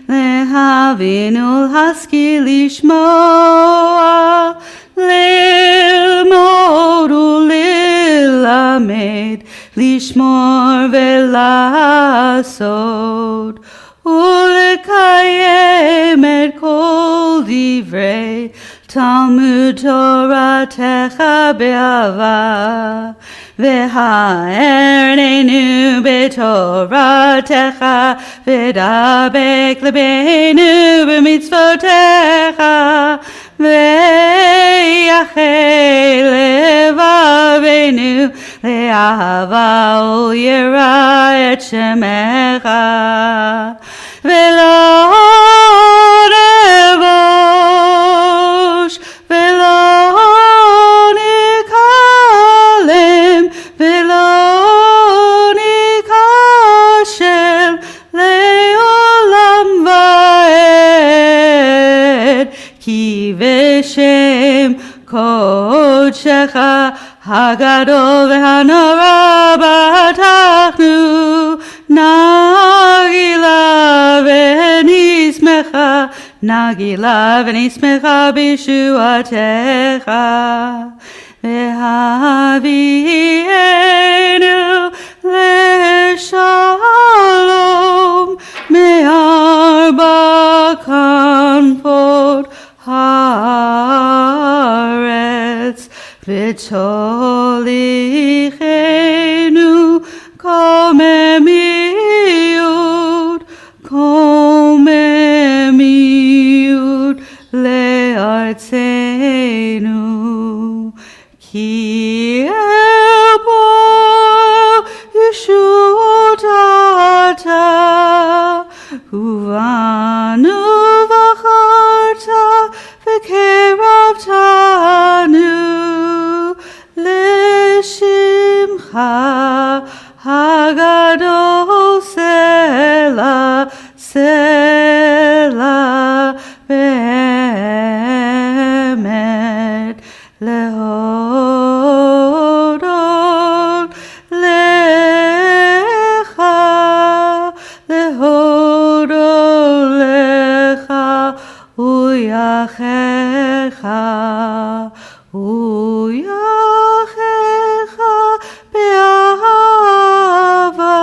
להבין ולהשכיל לשמוע, ללמוד וללמד, לשמור ולעשות, ולקיים את כל דברי תלמוד תורתך באהבה, והערנו בתורתך, ודבק לבנו במצוותיך, ויחל לבבנו לאהבה וליראה את שמך, ולא נבוש ולא נקלם ולא ניכשל לעולם ועד, כי בשם קודשך הגדול והנורא בטחנו, נגילה ונשמחה בישועתך, והביאנו לשלום מארבע כנפות הארץ, ותוליכנו קוממיות לארצנו, כי בו ישועת אתה, ובנו בחרת וקרבתנו לשמך הגדול. סלה סלה באמת להודות לך, להודות לך ויחך ויחך באהבה,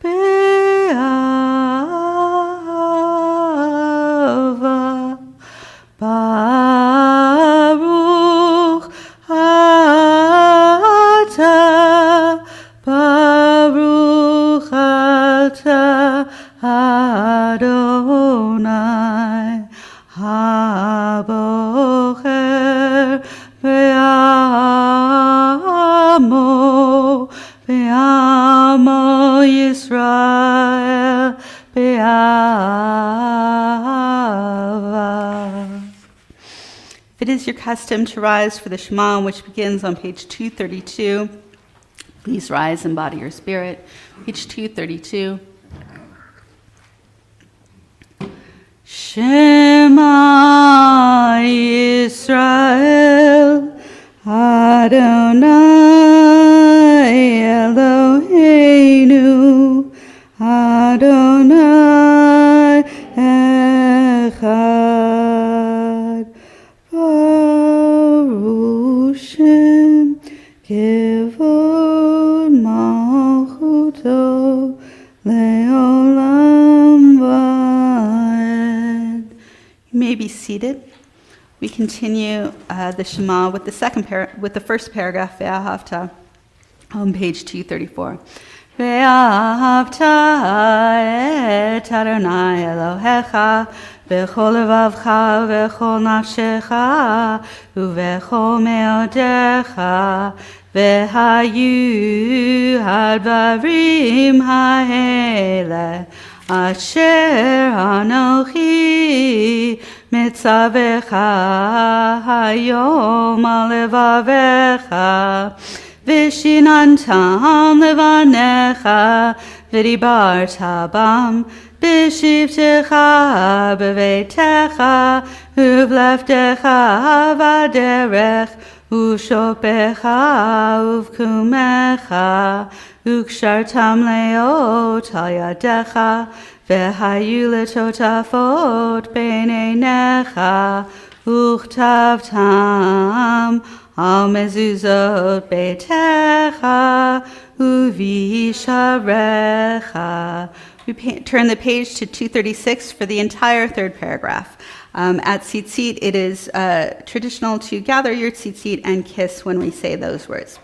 באהבה. ברוך אתה, ברוך אתה אדוני הבוחר בעמו, בעמו ישראל באהבה. If it is your custom to rise for the Shema, which begins on page 232, please rise and embody your spirit. Page 232. Shema Yisrael, Adonai Eloheinu, Adonai Echad. Baruch Shem Kevod Malchuto Leolam Vaed. You may be seated. We continue the Shema with the first paragraph, Ve'ahavta, on page 234. Ve'ahavta et Adonai Elohecha b'chol levavcha v'chol nafshecha u'v'chol me'odecha, ve'hayu hadvarim ha'ele asher anochi mitzavecha hayom al levavecha, v'shinantam levanecha v'dibarta bam b'shivtecha b'veitecha uv'leftecha v'derech u'shopecha uv'kumecha u'kshartam leot al yadecha והיו לטוטפות בעיניך, וכתבתם על מזוזות ביתך ובשעריך. We turn the page to 236 for the entire third paragraph. At tzitzit, it is traditional to gather your tzitzit and kiss when we say those words.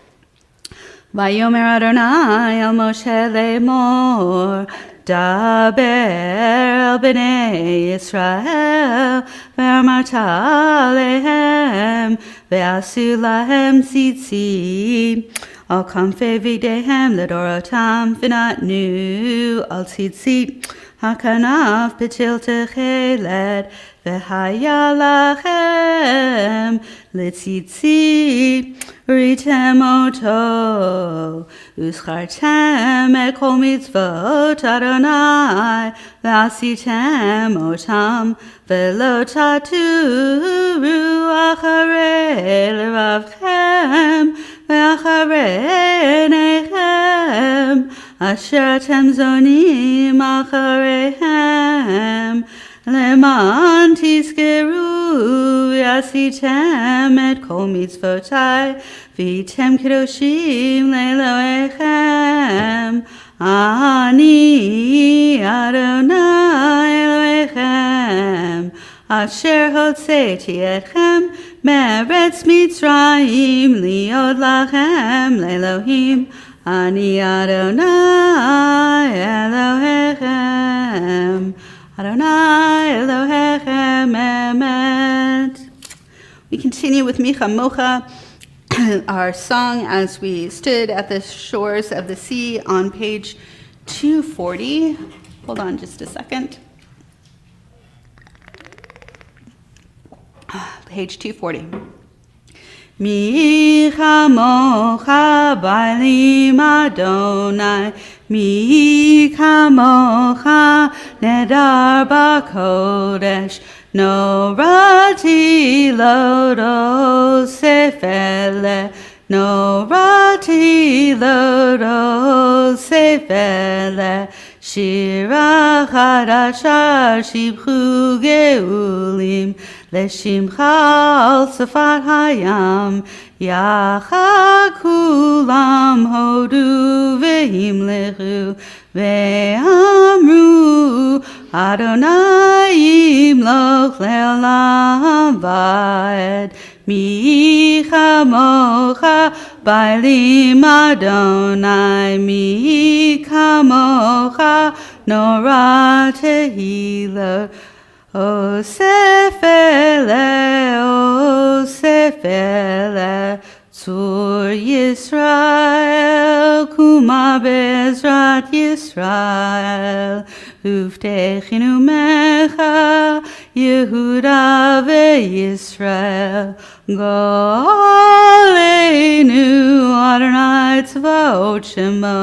Vayomer Adonai el Moshe lemor, daber el bnei Yisrael, ve'amarta lehem, ve'asu lahem tzitzit, al kamfei videhem ledorotam, v'natnu al tzitzit, hakanaf b'til techelet, ve'haya lachem letzitzit, uritem oto, uschartem et kol mitzvot Adonai, ve'asitem otam, ve'lo taturu acharei leravchem, ve'acharei nechem, asher atem zonim achareihem, leman tizkeru v'asitem et kol mitzvotai v'yitem kedoshim le'elohechem. Ani Adonai Elohechem asher hotzeiti etchem me'eretz Mitzrayim liod lachem le'elohim. Ani Adonai Elohechem. Adonai Elohechem emet. We continue with Micha Mocha, our song as we stood at the shores of the sea on page 240. Hold on just a second. Page 240. Micha Mocha Bailim Adonai, Micha Mocha Nedar Bakodesh, Norati Lodo Sefele, Norati Lodo Sefele, Shira Chadasha Shibchu Geulim, Leshimcha al Safat Hayam, Yacha Kulam Hodu Ve'imlechu Ve'amru Adonai Yimloch Le'olam Va'ed. Micha Mocha Bailim Adonai, Micha Mocha Norah Tehillah. O Sefele, Tzur Yisrael, Kuma Bezrat Yisrael, Uvtechinu Mecha, Yehuda veYisrael, Goleinu Adonai Tzvaot Shemo,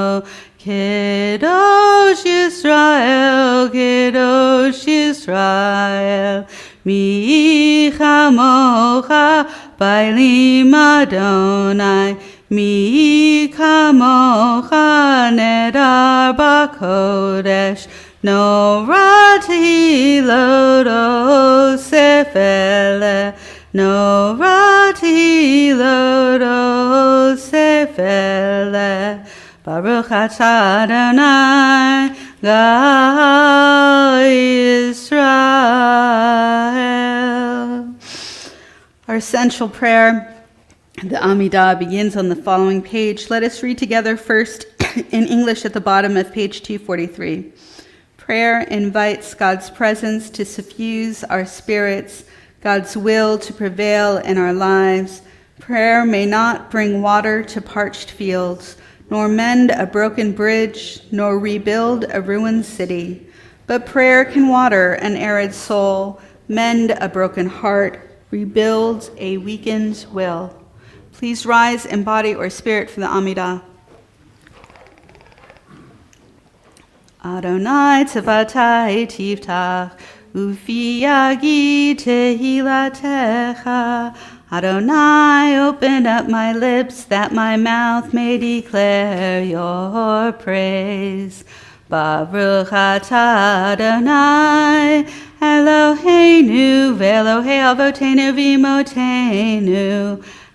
Kedosh Yisrael, Kedosh Yisrael, Micha Mocha Bailim Adonai, Micha Mocha Nedar Bakodesh, Norati Lodo Sefele, Norati Lodo Sefele. Baruch atah Adonai Gal Yisrael. Our essential prayer, the Amidah, begins on the following page. Let us read together first in English at the bottom of page 243. Prayer invites God's presence to suffuse our spirits, God's will to prevail in our lives. Prayer may not bring water to parched fields, nor mend a broken bridge, nor rebuild a ruined city. But prayer can water an arid soul, mend a broken heart, rebuild a weakened will. Please rise in body or spirit for the Amidah. Adonai tzevatai tiftach, ufi yagi tehilatecha. Adonai, open up my lips that my mouth may declare your praise. Baruch atah Adonai, Eloheinu v'Elohei avotenu v'imotenu,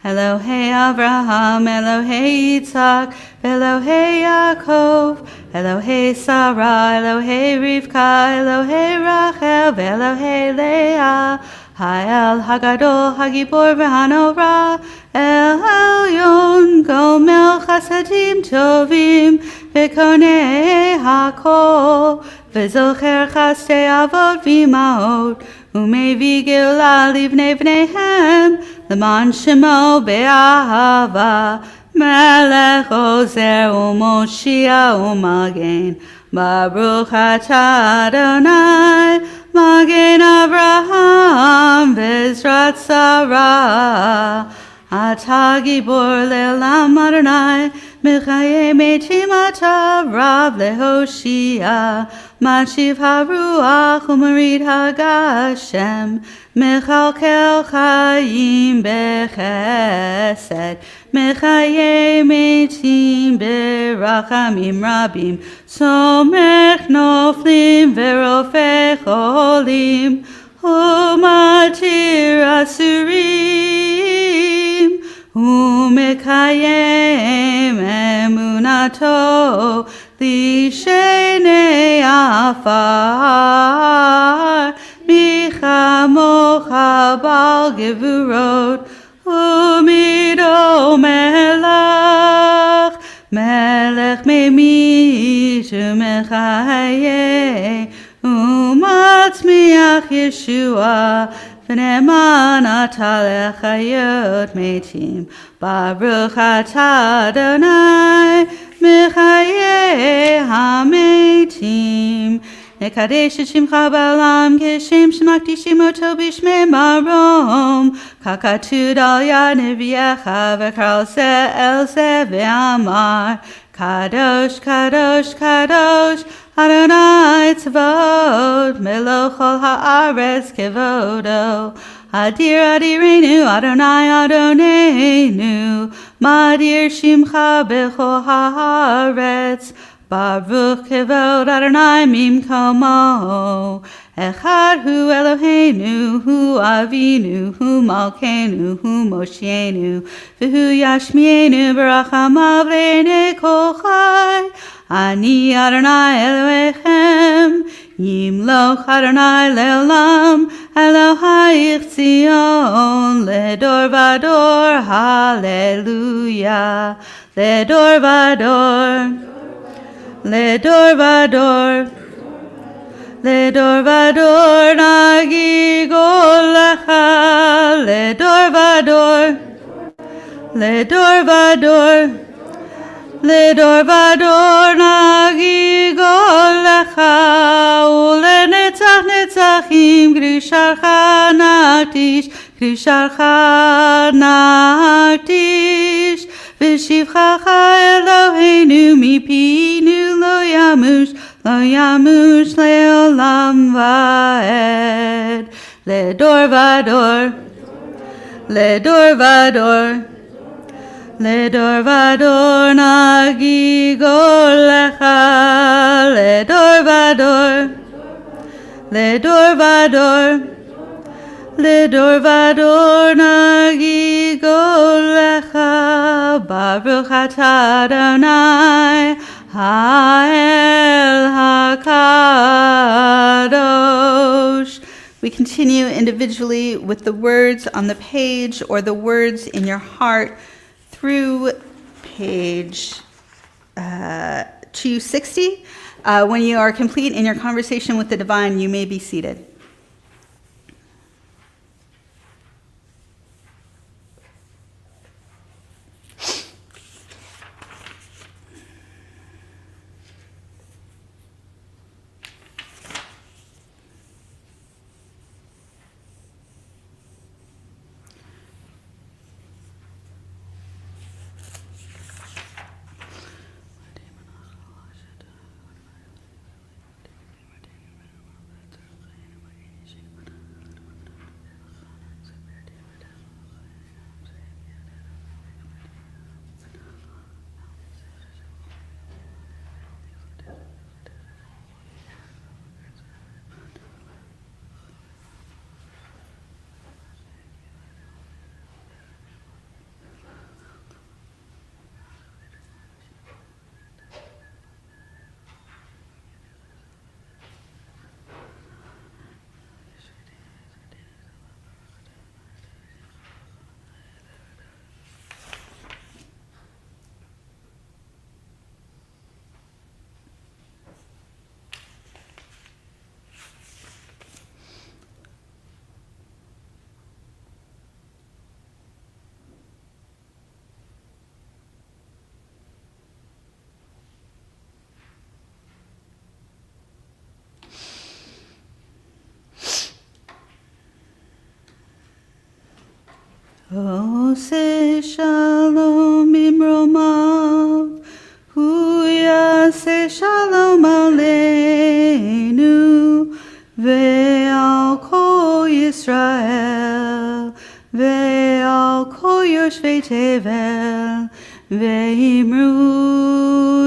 Elohei Avraham, Elohei Yitzhak, Elohei Yaakov, Elohei Sarah, Elohei Rivka, Elohei Rachel, Elohei Leah, Ha'el Hagadol, Hagibor v'Hanora, El Elyon, Gomel Chasadim Tovim, V'konei Hakol, V'zocher Chastei Avot V'Imaot, Umevi Geulah Livnei V'neihem, L'man Shemo Be'ahava, Melech Ozer U'Moshia U'Magen, Baruch atah Adonai, Magen Avraham V'Ezrat Sarah, Atah Gibor Le'olam Adonai, Mechaye Metim Atah Rav Lehoshia, Machiv HaRuach U'Marid HaGashem, Mechalkel Chayim Bechesed, Mechaye Metim Berachamim Rabim, Somech Noflim Verofech Olim, Umatir Asurim, Umekayem Emunato, Lishenei Afar, Michamocha Bal Gevurot, Umido Melach, Melech Memit Umechaye, Umatzmiach Yeshua, V'ne'eman atah lechayot metim, Baruch atah Adonai, Mechaye hametim. Nekadesh et shimcha ba'olam, Keshem shemakti shemoto b'shmei marom, Kakatud al yad neviyecha, V'kral el ze ve'amar, Kadosh, Kadosh, Kadosh, Adonai tzvot, Meloch ol ha'aretz kevodo, Adir Adirenu, Adonai Adonenu, Madir Shimcha b'chol ha'aretz, Baruch kevod Adonai mimkomo, Echad hu Eloheinu, hu Avinu, hu Malkeinu, hu Moshienu, v'hu Yashmienu b'rachamav le'nei kol chai, Ani Adonai Elohechem, Yimloch Adonai le'olam, Elohayich Zion, ledor vador, hallelujah, ledor vador, ledor vador, ledor vador, nagigol lecha, ledor vador, ledor vador, ledor vador nagigol lecha, ulenetzach netzachim grusharcha naktish, grusharcha naktish, v'shivchacha Eloheinu mipinu lo yamush le'olam va'ed, ledor vador, ledor vador, ledor vador nagigol lecha, ledor vador, ledor vador, ledor vador nagigol lecha, Baruch atah Adonai, Ha'el HaKadosh. We continue individually with the words on the page or the words in your heart through page 260. When you are complete in your conversation with the divine, you may be seated. Ose shalom imromav, hu yaseh shalom aleinu, ve'al kol Yisrael, ve'al kol yoshvei tevel, ve'imru,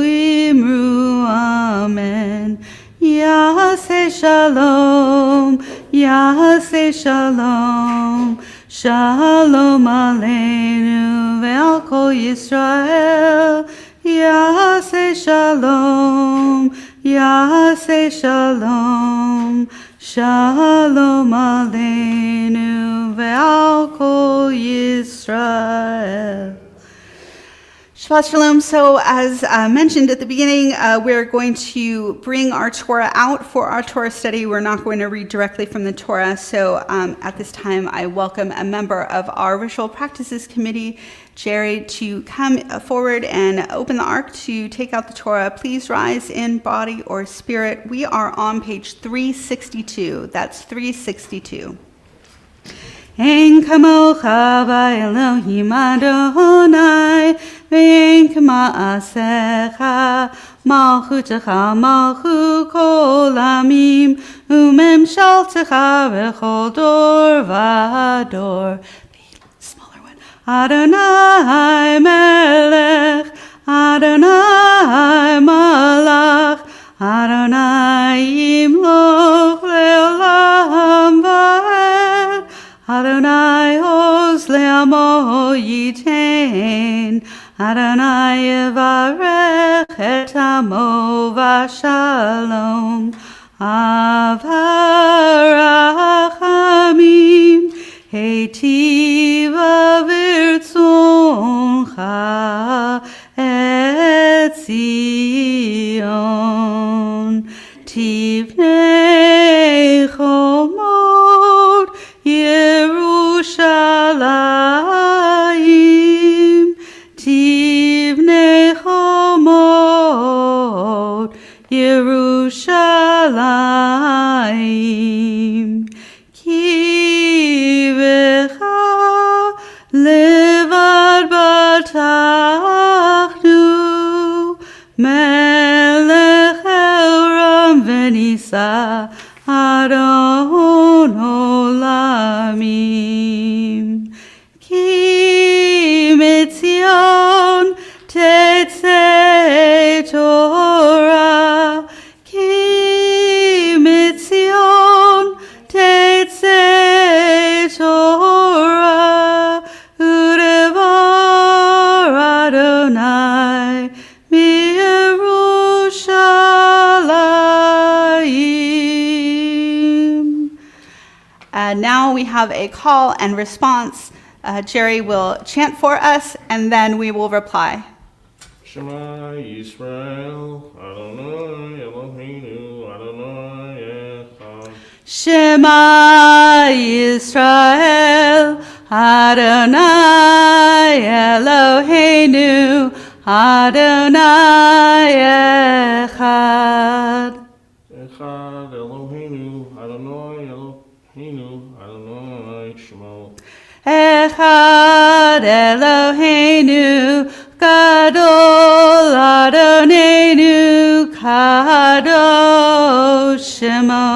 imru, amen. Yaseh shalom, Yaseh shalom, shalom aleinu ve'al kol Yisrael. Yaseh shalom, Yaseh shalom, shalom aleinu ve'al kol Yisrael. Shabbat Shalom. So as mentioned at the beginning, we're going to bring our Torah out for our Torah study. We're not going to read directly from the Torah. So at this time, I welcome a member of our Ritual Practices Committee, Jerry, to come forward and open the Ark to take out the Torah. Please rise in body or spirit. We are on page 362. That's 362. Ein kamocha ba'Elohim Adonai, ve'ein k'ma'asecha, malchutecha malchut kol amim, u'memshaltecha b'chol dor v'dor. Smaller one. Adonai melech, Adonai malach, Adonai yimloch le'olam va'ed. Adonai oz le'amo yitain, Adonai yevarech et amo v'shalom, avarachamim, heitiva v'rtzoncha et Zion, tivnei chomot Yerushalayim, tivnei chomot Yerushalayim, ki becha levad batachnu, melech elram v'nisa Adon olamim, ki mitzion tetzeh Torah, ki mitzion tetzeh Torah, u'devar Adonai miYerushalayim. Now we have a call and response. Jerry will chant for us, and then we will reply. Shema Yisrael, Adonai Eloheinu, Adonai Echad. Shema Yisrael, Adonai Eloheinu, Adonai Echad. Echad Eloheinu, Adonai Eloheinu, Adonai Shema. Echad Eloheinu, Gadol Adonenu, Kadosh Shemo,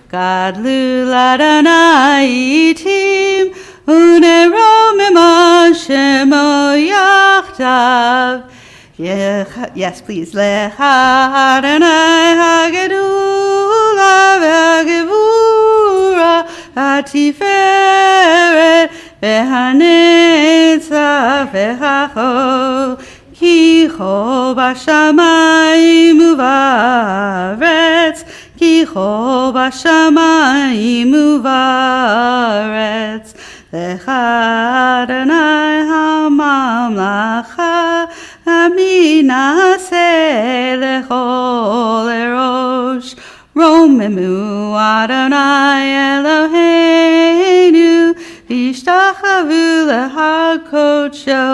Gadlu Adonai Itim, Uneromima Shemo Yachdav. Yes, please. Lecha Adonai Hagedula V'Hagevura Atiferet V'Hanetza V'Hachol Ki Cho B'Shamayim U'Va'aretz Ki Cho B'Shamayim U'Va'aretz Lecha Adonai HaMamlacha Aminaseh Lechol Erosh Romemu Adonai Eloheinu V'ishtachavu lehakodsho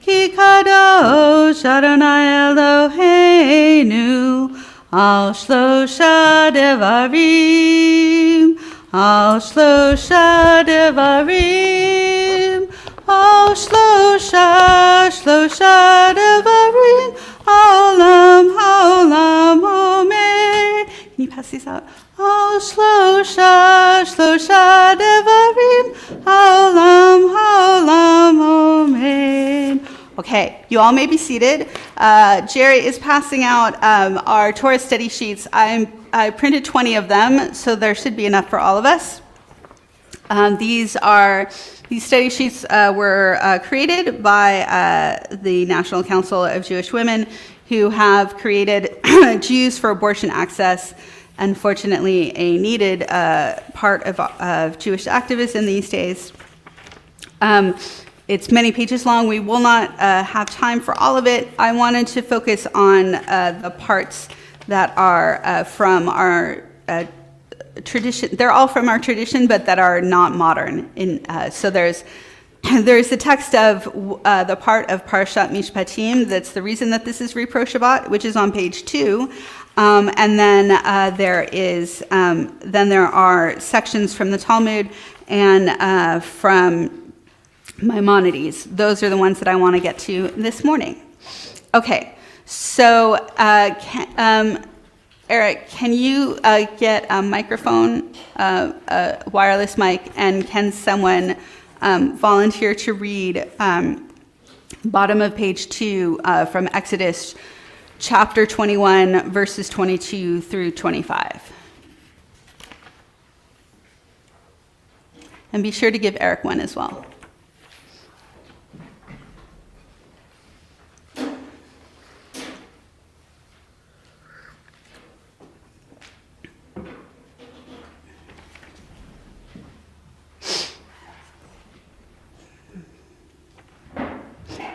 Ki kadosh Adonai Eloheinu Al shlosha devarim Al shlosha devarim Shlosha Devarim, Olam Omer. Can you pass these out? Shlosha Devarim, Olam Omer. Okay, you all may be seated. Jerry is passing out our Torah study sheets. I printed 20 of them, so there should be enough for all of us. These study sheets were created by the National Council of Jewish Women, who have created Jews for Abortion Access, unfortunately a needed part of Jewish activism these days. It's many pages long. We will not have time for all of it. I wanted to focus on the parts that are from our tradition. They're all from our tradition, but that are not modern. So there's the text of the part of Parashat Mishpatim that's the reason that this is Repro Shabbat, which is on page 2. And then there are sections from the Talmud and from Maimonides. Those are the ones that I want to get to this morning. Okay, so Eric, can you get a microphone, a wireless mic, and can someone volunteer to read bottom of page 2 from Exodus chapter 21, verses 22 through 25? And be sure to give Eric one as well.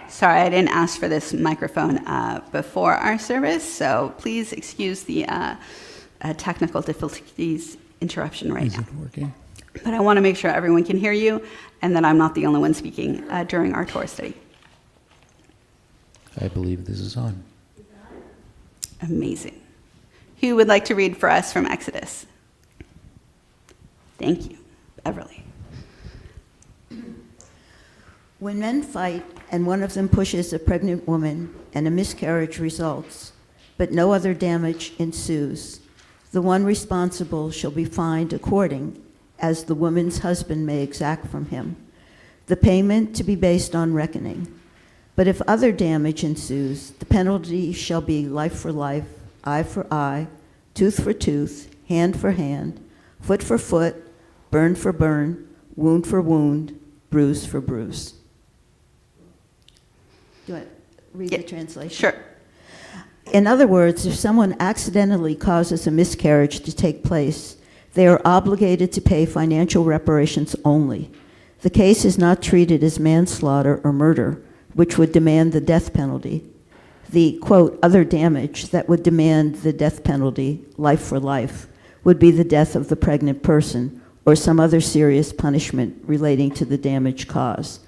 Sorry, I didn't ask for this microphone before our service, so please excuse the technical difficulties interruption right now. Is it working? But I want to make sure everyone can hear you and that I'm not the only one speaking during our Torah study. I believe this is on. Amazing. Who would like to read for us from Exodus? Thank you, Beverly. When men fight and one of them pushes a pregnant woman and a miscarriage results, but no other damage ensues, the one responsible shall be fined according as the woman's husband may exact from him, the payment to be based on reckoning. But if other damage ensues, the penalty shall be life for life, eye for eye, tooth for tooth, hand for hand, foot for foot, burn for burn, wound for wound, bruise for bruise. Do you want to read the translation? Sure. In other words, if someone accidentally causes a miscarriage to take place, they are obligated to pay financial reparations only. The case is not treated as manslaughter or murder, which would demand the death penalty. The, quote, other damage that would demand the death penalty, life for life, would be the death of the pregnant person or some other serious punishment relating to the damage caused.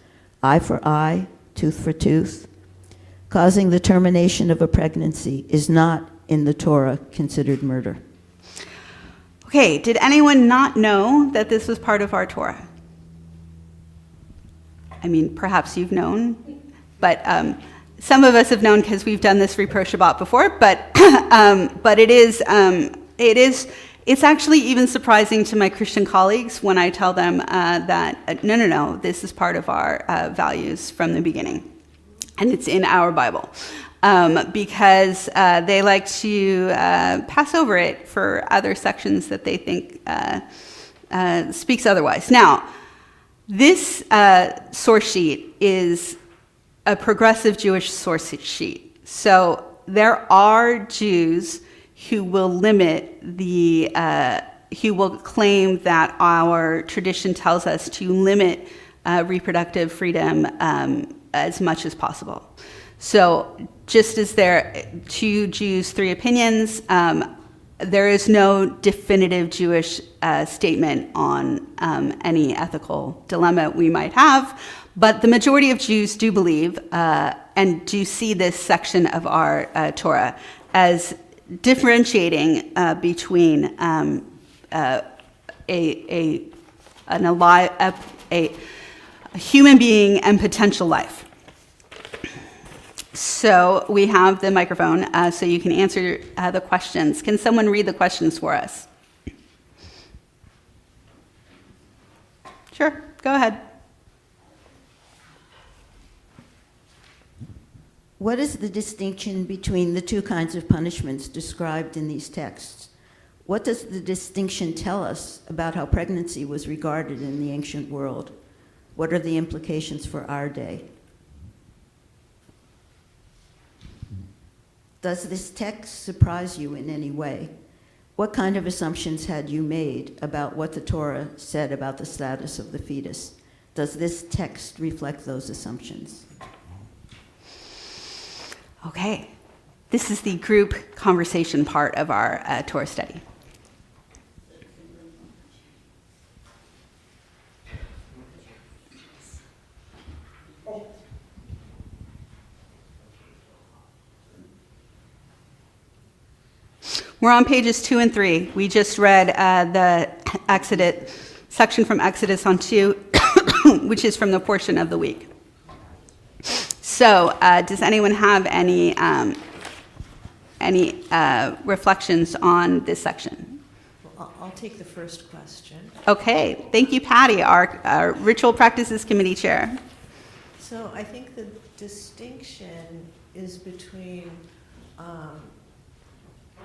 Eye for eye, tooth for tooth. Causing the termination of a pregnancy is not, in the Torah, considered murder. Okay, did anyone not know that this was part of our Torah? I mean, perhaps you've known, but some of us have known because we've done this Repro Shabbat before, but it's actually even surprising to my Christian colleagues when I tell them that, no, this is part of our values from the beginning. And it's in our Bible, because they like to pass over it for other sections that they think speaks otherwise. Now, this source sheet is a progressive Jewish source sheet. So there are Jews who will limit who will claim that our tradition tells us to limit reproductive freedom as much as possible. So just as there are 2 Jews, 3 opinions, there is no definitive Jewish statement on any ethical dilemma we might have, but the majority of Jews do believe and do see this section of our Torah as differentiating between a human being and potential life. So we have the microphone, so you can answer the questions. Can someone read the questions for us? Sure, go ahead. What is the distinction between the two kinds of punishments described in these texts? What does the distinction tell us about how pregnancy was regarded in the ancient world? What are the implications for our day? Does this text surprise you in any way? What kind of assumptions had you made about what the Torah said about the status of the fetus? Does this text reflect those assumptions? Okay, this is the group conversation part of our Torah study. We're on pages 2 and 3. We just read the Exodus section from Exodus on 2, which is from the portion of the week. So, does anyone have any reflections on this section? Well, I'll take the first question. Okay, thank you, Patty, our Ritual Practices Committee Chair. So I think the distinction is between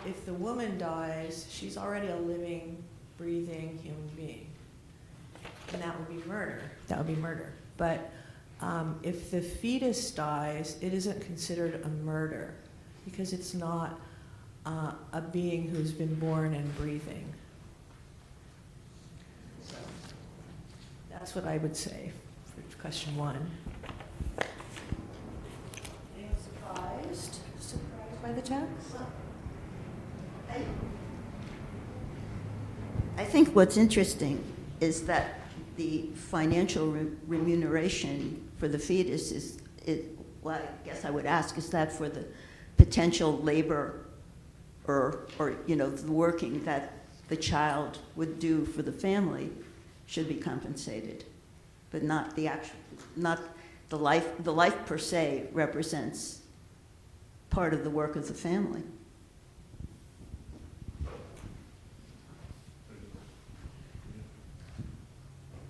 if the woman dies, she's already a living, breathing human being. And that would be murder. That would be murder. But if the fetus dies, it isn't considered a murder because it's not a being who's been born and breathing. So that's what I would say for question 1. Anyone surprised by the text? I think what's interesting is that the financial remuneration for the fetus is, well, I guess I would ask, is that for the potential labor or the working that the child would do for the family should be compensated, but not the actual, not the life. The life per se represents part of the work of the family.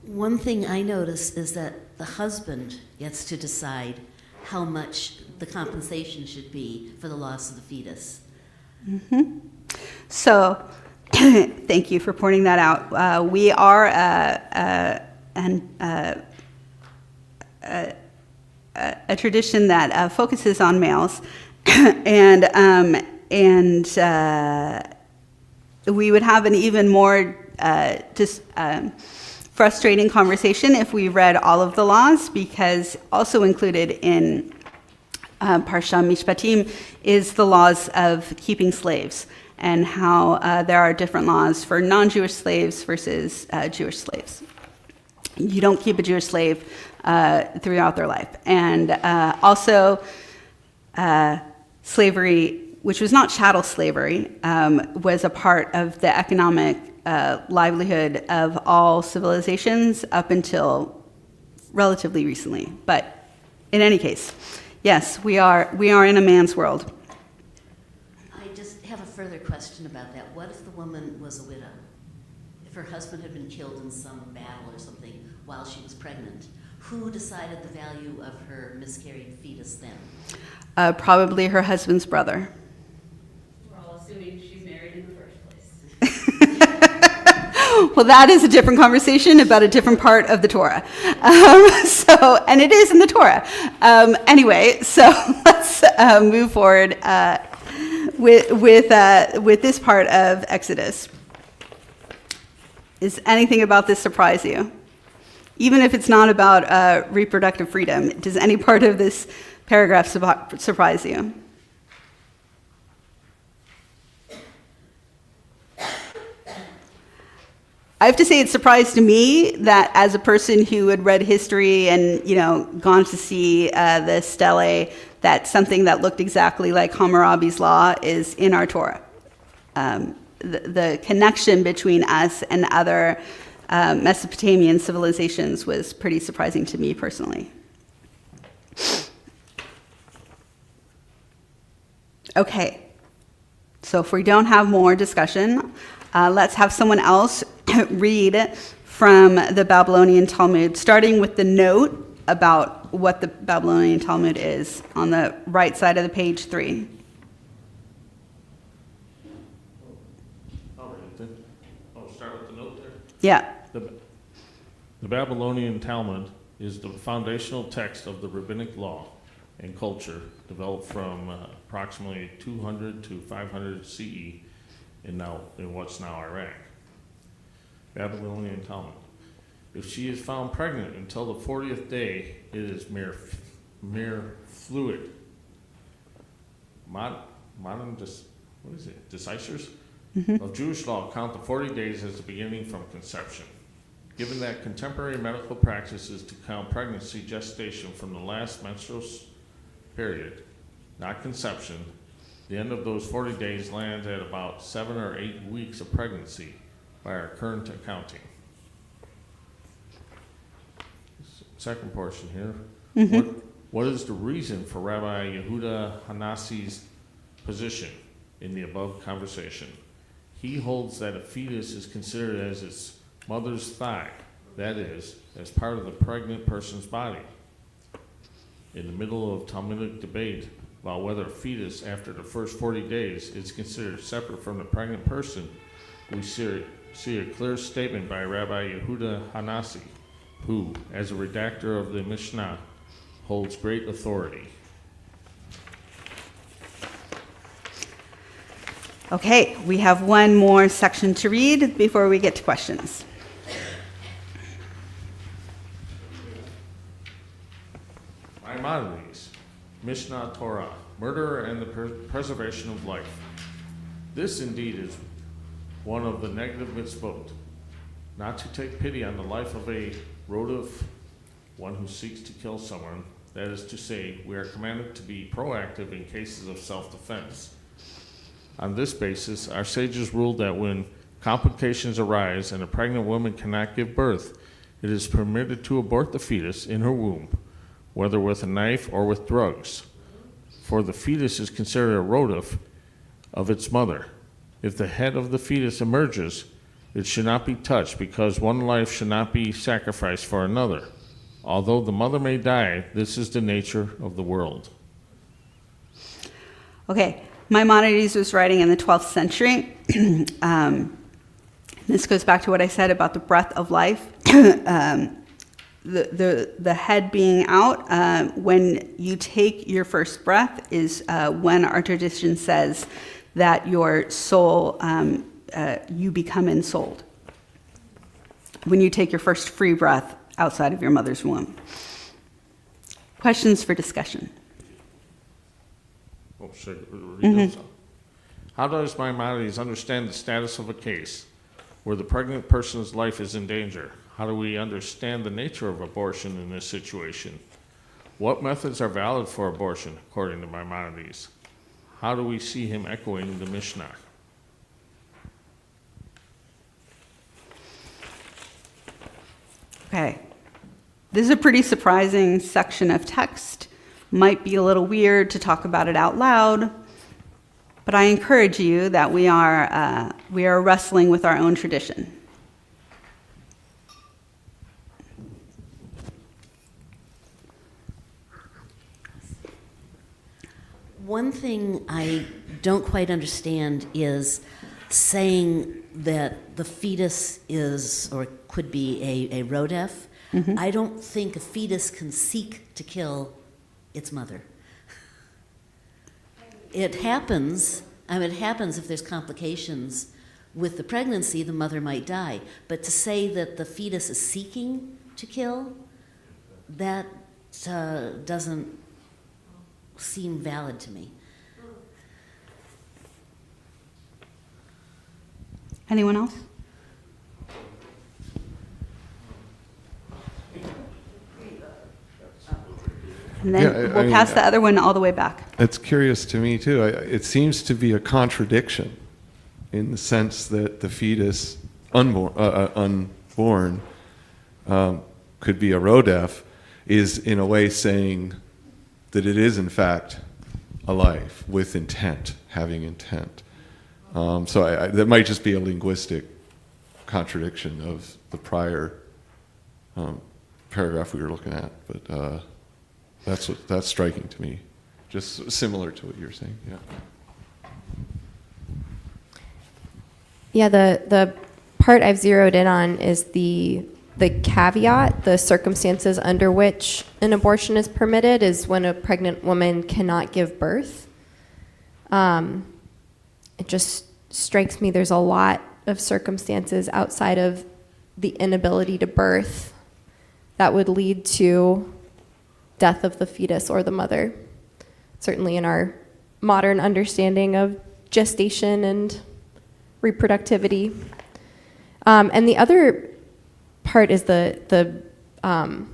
One thing I notice is that the husband gets to decide how much the compensation should be for the loss of the fetus. Mm-hmm. So, thank you for pointing that out. We are a tradition that focuses on males, and we would have an even more frustrating conversation if we read all of the laws, because also included in Parsha Mishpatim is the laws of keeping slaves, and how there are different laws for non-Jewish slaves versus Jewish slaves. You don't keep a Jewish slave throughout their life. And also slavery, which was not chattel slavery, was a part of the economic livelihood of all civilizations up until relatively recently. But in any case, yes, we are in a man's world. I just have a further question about that. What if the woman was a widow? If her husband had been killed in some battle or something while she was pregnant, who decided the value of her miscarried fetus then? Probably her husband's brother. We're all assuming she's married in the first place. Well, that is a different conversation about a different part of the Torah. And it is in the Torah. Anyway, so let's move forward with this part of Exodus. Does anything about this surprise you? Even if it's not about reproductive freedom, does any part of this paragraph surprise you? I have to say it surprised me that as a person who had read history and, gone to see the stele, that something that looked exactly like Hammurabi's law is in our Torah. The connection between us and other Mesopotamian civilizations was pretty surprising to me personally. Okay, so if we don't have more discussion, let's have someone else read from the Babylonian Talmud, starting with the note about what the Babylonian Talmud is on the right side of the page 3. I'll read it then. I'll start with the note there. Yeah. The Babylonian Talmud is the foundational text of the rabbinic law and culture developed from approximately 200 to 500 CE in what's now Iraq. Babylonian Talmud. If she is found pregnant until the 40th day, it is mere fluid. Decisors of Jewish law count the 40 days as the beginning from conception. Given that contemporary medical practice is to count pregnancy gestation from the last menstrual period, not conception, the end of those 40 days lands at about 7 or 8 weeks of pregnancy by our current accounting. Second portion here. What is the reason for Rabbi Yehuda Hanassi's position in the above conversation? He holds that a fetus is considered as its mother's thigh, that is, as part of the pregnant person's body. In the middle of Talmudic debate about whether a fetus after the first 40 days is considered separate from the pregnant person, we see a clear statement by Rabbi Yehuda Hanassi, who, as a redactor of the Mishnah, holds great authority. Okay, we have one more section to read before we get to questions. Maimonides, Mishnah Torah, murder and the preservation of life. This indeed is one of the negative mitzvot, not to take pity on the life of a rotiv, one who seeks to kill someone. That is to say, we are commanded to be proactive in cases of self-defense. On this basis, our sages ruled that when complications arise and a pregnant woman cannot give birth, it is permitted to abort the fetus in her womb, whether with a knife or with drugs. For the fetus is considered a rotiv of its mother. If the head of the fetus emerges, it should not be touched because one life should not be sacrificed for another. Although the mother may die, this is the nature of the world. Okay, Maimonides was writing in the 12th century. This goes back to what I said about the breath of life. The head being out, when you take your first breath is when our tradition says that your soul, you become ensouled. When you take your first free breath outside of your mother's womb. Questions for discussion? Should I read those? How does Maimonides understand the status of a case where the pregnant person's life is in danger? How do we understand the nature of abortion in this situation? What methods are valid for abortion, according to Maimonides? How do we see him echoing the Mishnah? Okay. This is a pretty surprising section of text. Might be a little weird to talk about it out loud, but I encourage you that we are wrestling with our own tradition. One thing I don't quite understand is saying that the fetus is or could be a rodef. I don't think a fetus can seek to kill its mother. It happens if there's complications with the pregnancy, the mother might die. But to say that the fetus is seeking to kill, that doesn't seem valid to me. Anyone else? And then Yeah, we'll pass the other one all the way back. It's curious to me, too. It seems to be a contradiction in the sense that the fetus, born could be a rodef is in a way saying that it is in fact a life with intent, having intent. So that might just be a linguistic contradiction of the prior paragraph we were looking at, but that's striking to me. Just similar to what you're saying, yeah. Yeah, the part I've zeroed in on is the caveat, the circumstances under which an abortion is permitted is when a pregnant woman cannot give birth. It just strikes me there's a lot of circumstances outside of the inability to birth that would lead to death of the fetus or the mother. Certainly in our modern understanding of gestation and reproductivity. And the other part is the I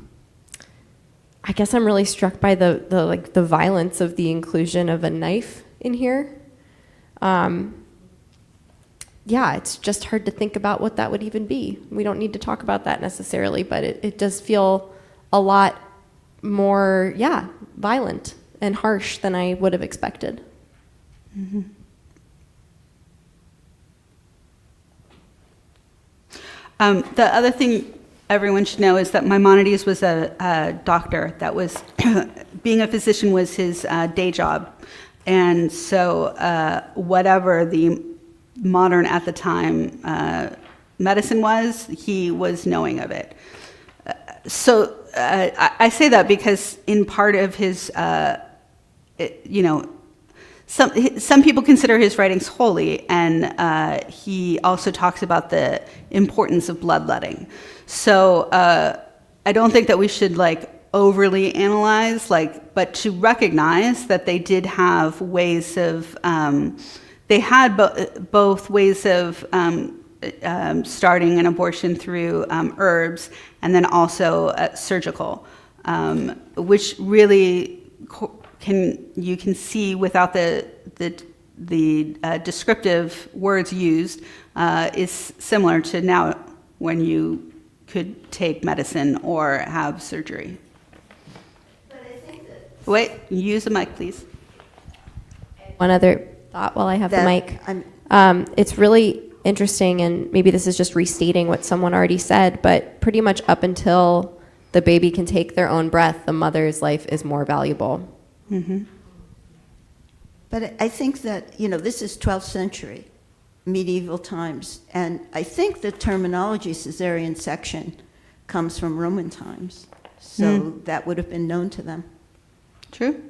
guess I'm really struck by the violence of the inclusion of a knife in here. Yeah, it's just hard to think about what that would even be. We don't need to talk about that necessarily, but it does feel a lot more, violent and harsh than I would have expected. Mm-hmm. The other thing everyone should know is that Maimonides was a doctor. That was, being a physician was his day job. And so whatever the modern at the time medicine was, he was knowing of it. So I say that because in part of his, some people consider his writings holy, and he also talks about the importance of bloodletting. So I don't think that we should overly analyze, but to recognize that they did have ways of, they had both ways of starting an abortion through herbs and then also surgical, which really you can see without the descriptive words used is similar to now when you could take medicine or have surgery. But I think that Wait, use the mic, please. one other thought while I have the mic. It's really interesting, and maybe this is just restating what someone already said, but pretty much up until the baby can take their own breath, the mother's life is more valuable. Mm-hmm. But I think that, this is 12th century, medieval times, and I think the terminology cesarean section comes from Roman times, so that would have been known to them. True.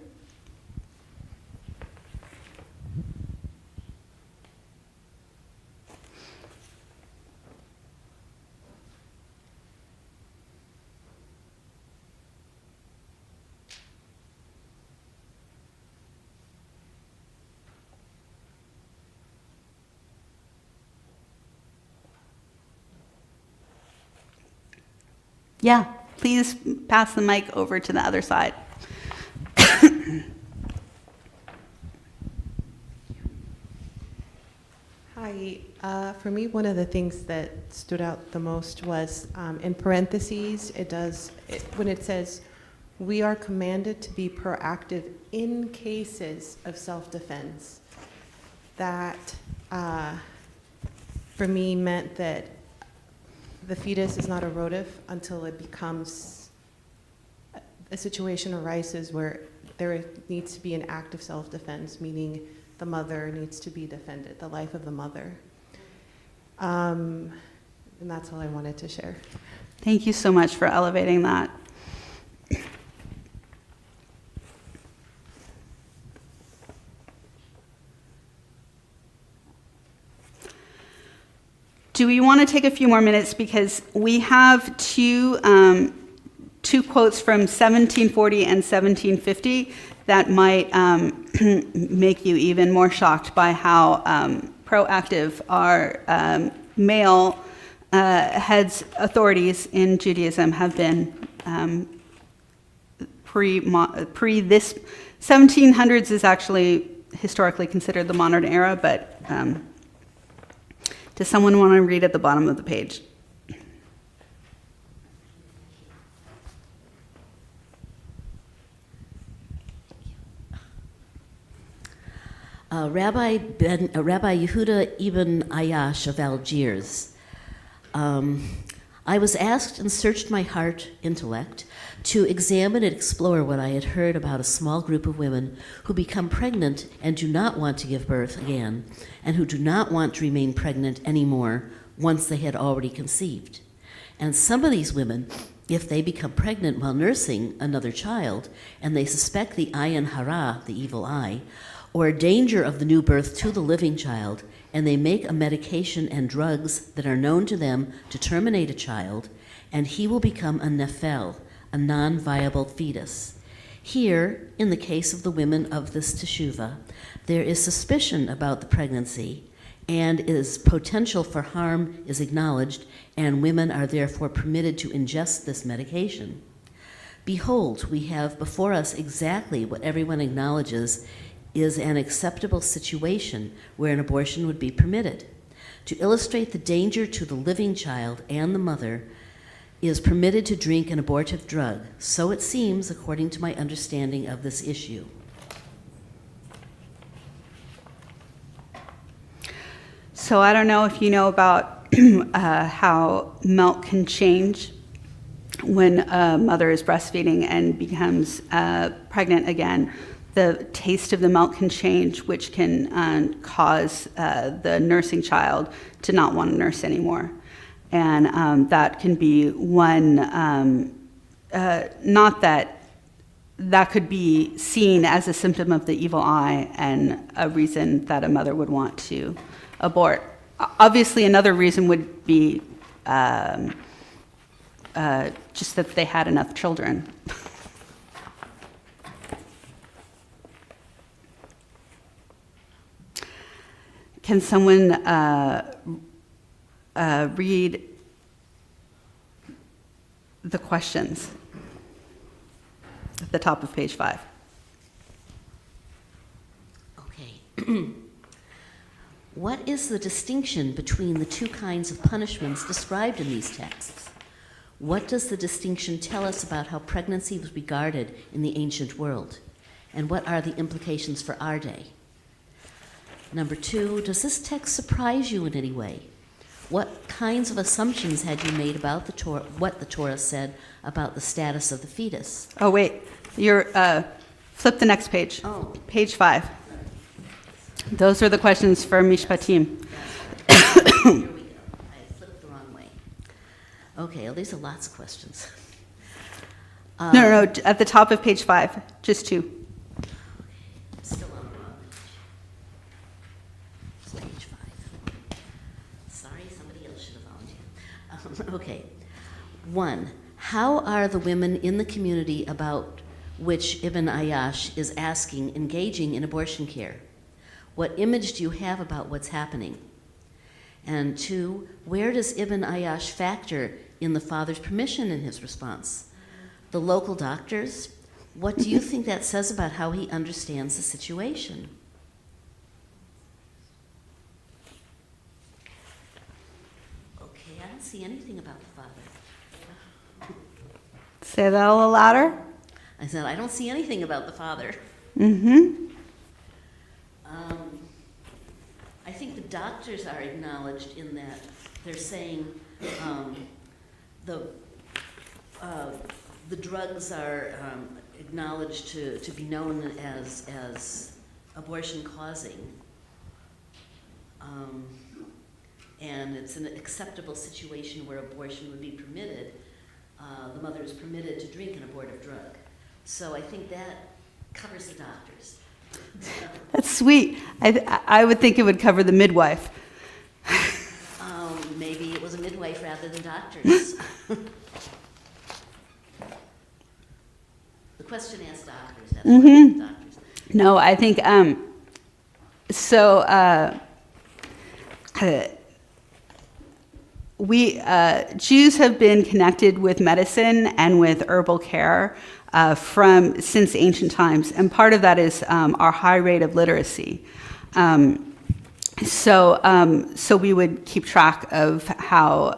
Yeah, please pass the mic over to the other side. Hi. For me, one of the things that stood out the most was in parentheses, when it says, "We are commanded to be proactive in cases of self-defense." That, for me, meant that the fetus is not a rotif until it becomes a situation arises where there needs to be an act of self-defense, meaning the mother needs to be defended, the life of the mother. And that's all I wanted to share. Thank you so much for elevating that. Do we want to take a few more minutes because we have two quotes from 1740 and 1750 that might make you even more shocked by how proactive our male heads authorities in Judaism have been pre this 1700s is actually historically considered the modern era, but does someone want to read at the bottom of the page? Rabbi Yehuda ibn Ayash of Algiers. I was asked and searched my intellect, to examine and explore what I had heard about a small group of women who become pregnant and do not want to give birth again, and who do not want to remain pregnant anymore once they had already conceived. And some of these women, if they become pregnant while nursing another child, and they suspect the ayin hara, the evil eye, or danger of the new birth to the living child, and they make a medication and drugs that are known to them to terminate a child, and he will become a nefel, a non-viable fetus. Here, in the case of the women of this teshuva, there is suspicion about the pregnancy, and its potential for harm is acknowledged, and women are therefore permitted to ingest this medication. Behold, we have before us exactly what everyone acknowledges is an acceptable situation where an abortion would be permitted. To illustrate the danger to the living child and the mother, is permitted to drink an abortive drug. So it seems, according to my understanding of this issue. So I don't know if you know about how milk can change when a mother is breastfeeding and becomes pregnant again. The taste of the milk can change, which can cause the nursing child to not want to nurse anymore. And that can be one, not that could be seen as a symptom of the evil eye and a reason that a mother would want to abort. Obviously, another reason would be just that they had enough children. Can someone read the questions at the top of page 5? Okay. What is the distinction between the two kinds of punishments described in these texts? What does the distinction tell us about how pregnancy was regarded in the ancient world? And what are the implications for our day? Number 2, does this text surprise you in any way? What kinds of assumptions had you made about the Torah, what the Torah said about the status of the fetus? Oh, wait. You're, flip the next page. Oh. Page 5. Those are the questions for Mishpatim. Here we go. I flipped the wrong way. Okay, well, these are lots of questions. No, at the top of page 5, just 2. Still on the wrong page. It's page 5. Sorry, somebody else should have volunteered. Okay. 1, how are the women in the community about which Ibn Ayash is asking engaging in abortion care? What image do you have about what's happening? And 2, where does Ibn Ayash factor in the father's permission in his response? The local doctors? What do you think that says about how he understands the situation? Okay, I don't see anything about the father. Say that a little louder. I said, I don't see anything about the father. Mm-hmm. I think the doctors are acknowledged in that they're saying the drugs are acknowledged to be known as abortion causing, and it's an acceptable situation where abortion would be permitted. The mother is permitted to drink an abortive drug. So I think that covers the doctors. That's sweet. I would think it would cover the midwife. Maybe it was a midwife rather than doctors. The question asked doctors. That's what doctors. No, I think we Jews have been connected with medicine and with herbal care since ancient times, and part of that is our high rate of literacy. So we would keep track of how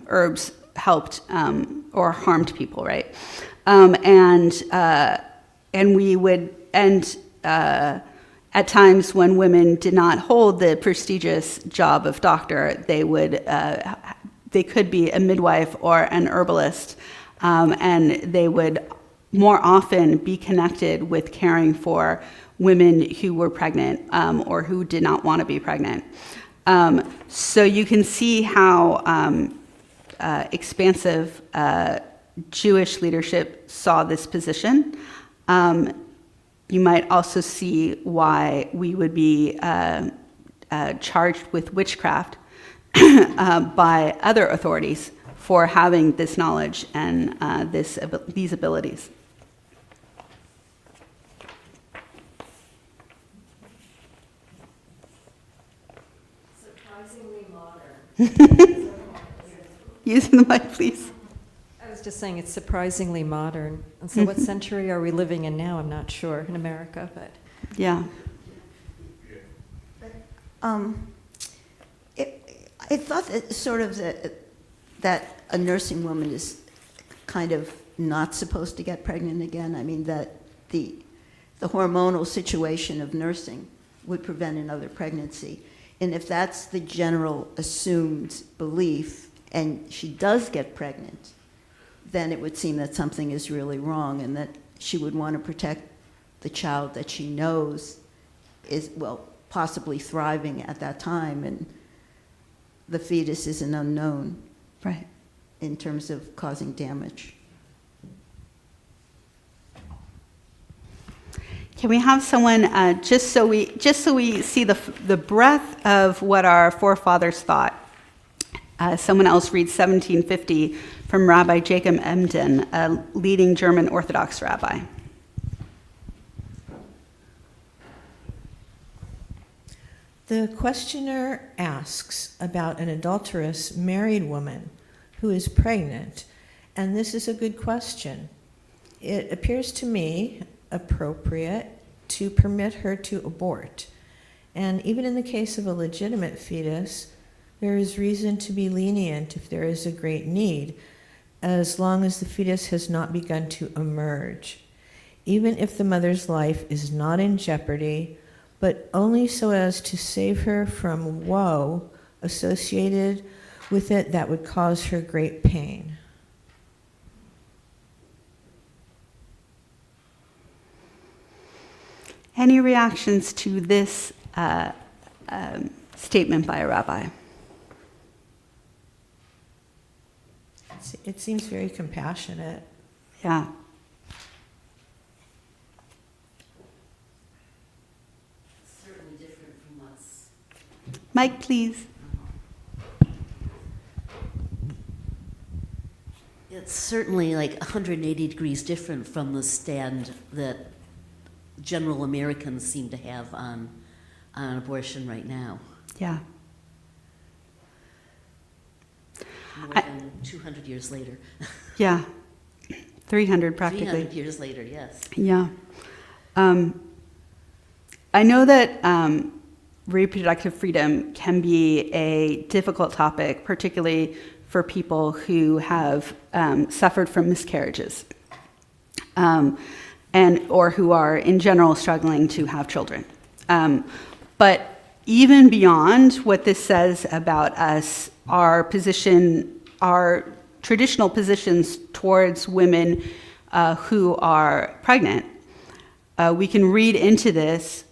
herbs helped or harmed people, right? And we would at times when women did not hold the prestigious job of doctor, they could be a midwife or an herbalist, and they would more often be connected with caring for women who were pregnant or who did not want to be pregnant. So you can see how expansive Jewish leadership saw this position. You might also see why we would be charged with witchcraft by other authorities for having this knowledge and these abilities. Surprisingly modern. Using the mic, please. I was just saying it's surprisingly modern. And so what century are we living in now? I'm not sure in America, but. Yeah. I thought that sort of that a nursing woman is kind of not supposed to get pregnant again. I mean, that the hormonal situation of nursing would prevent another pregnancy. And if that's the general assumed belief, and she does get pregnant, then it would seem that something is really wrong and that she would want to protect the child that she knows is, well, possibly thriving at that time, and the fetus is an unknown, Right. in terms of causing damage. Can we have someone, just so we see the breadth of what our forefathers thought? Someone else read 1750 from Rabbi Jacob Emden, a leading German Orthodox rabbi. The questioner asks about an adulterous married woman who is pregnant, and this is a good question. It appears to me appropriate to permit her to abort. And even in the case of a legitimate fetus, there is reason to be lenient if there is a great need, as long as the fetus has not begun to emerge. Even if the mother's life is not in jeopardy, but only so as to save her from woe associated with it that would cause her great pain. Any reactions to this statement by a rabbi? It seems very compassionate. Yeah. Certainly different from what's. Mike, please. It's certainly like 180 degrees different from the stand that general Americans seem to have on abortion right now. Yeah. More than 200 years later. Yeah. 300 practically. 300 years later, yes. Yeah. I know that reproductive freedom can be a difficult topic, particularly for people who have suffered from miscarriages or who are in general struggling to have children. But even beyond what this says about us, our traditional positions towards women who are pregnant, we can read into this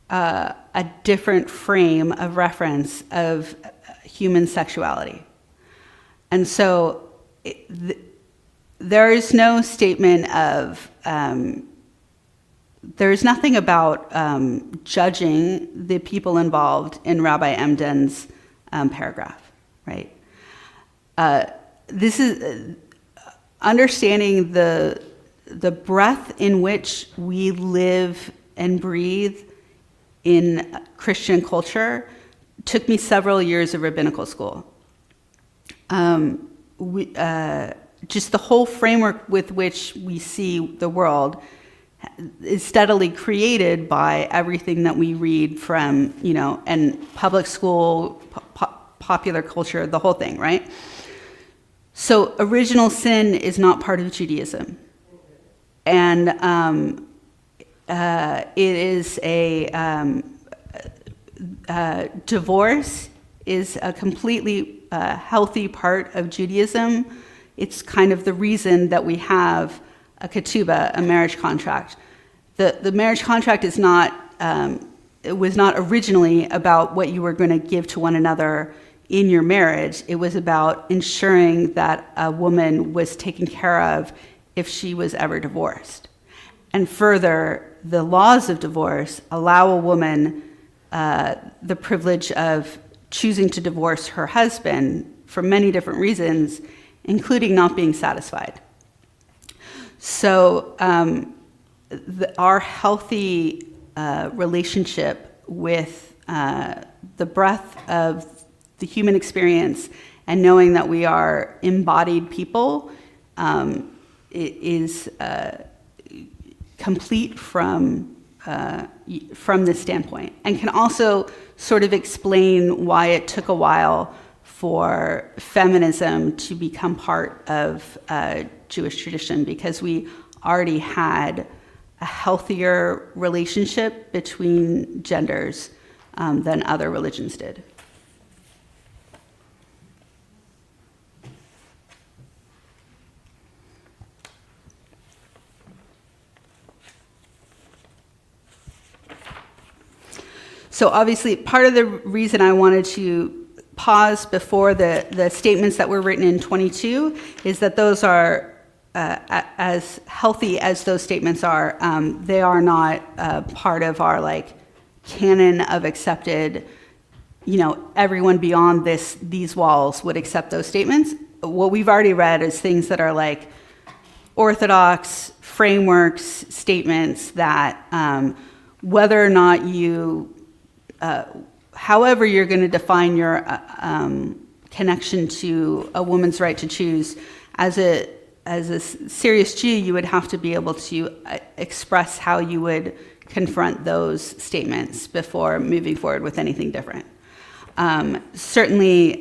a different frame of reference of human sexuality. And so there is no statement of, there is nothing about judging the people involved in Rabbi Emden's paragraph, right? This is understanding the breadth in which we live and breathe in Christian culture took me several years of rabbinical school. Just the whole framework with which we see the world is steadily created by everything that we read from, and public school, popular culture, the whole thing, right? So original sin is not part of Judaism. And it is divorce is a completely healthy part of Judaism. It's kind of the reason that we have a ketubah, a marriage contract. The marriage contract is not, it was not originally about what you were going to give to one another in your marriage. It was about ensuring that a woman was taken care of if she was ever divorced. And further, the laws of divorce allow a woman the privilege of choosing to divorce her husband for many different reasons, including not being satisfied. So our healthy relationship with the breadth of the human experience and knowing that we are embodied people is complete from this standpoint, and can also sort of explain why it took a while for feminism to become part of Jewish tradition, because we already had a healthier relationship between genders than other religions did. So obviously, part of the reason I wanted to pause before the statements that were written in 22 is that those are, as healthy as those statements are, they are not part of our canon of accepted, everyone beyond these walls would accept those statements. What we've already read is things that are orthodox frameworks, statements that whether or not you however you're going to define your connection to a woman's right to choose, as a serious Jew, you would have to be able to express how you would confront those statements before moving forward with anything different. Certainly,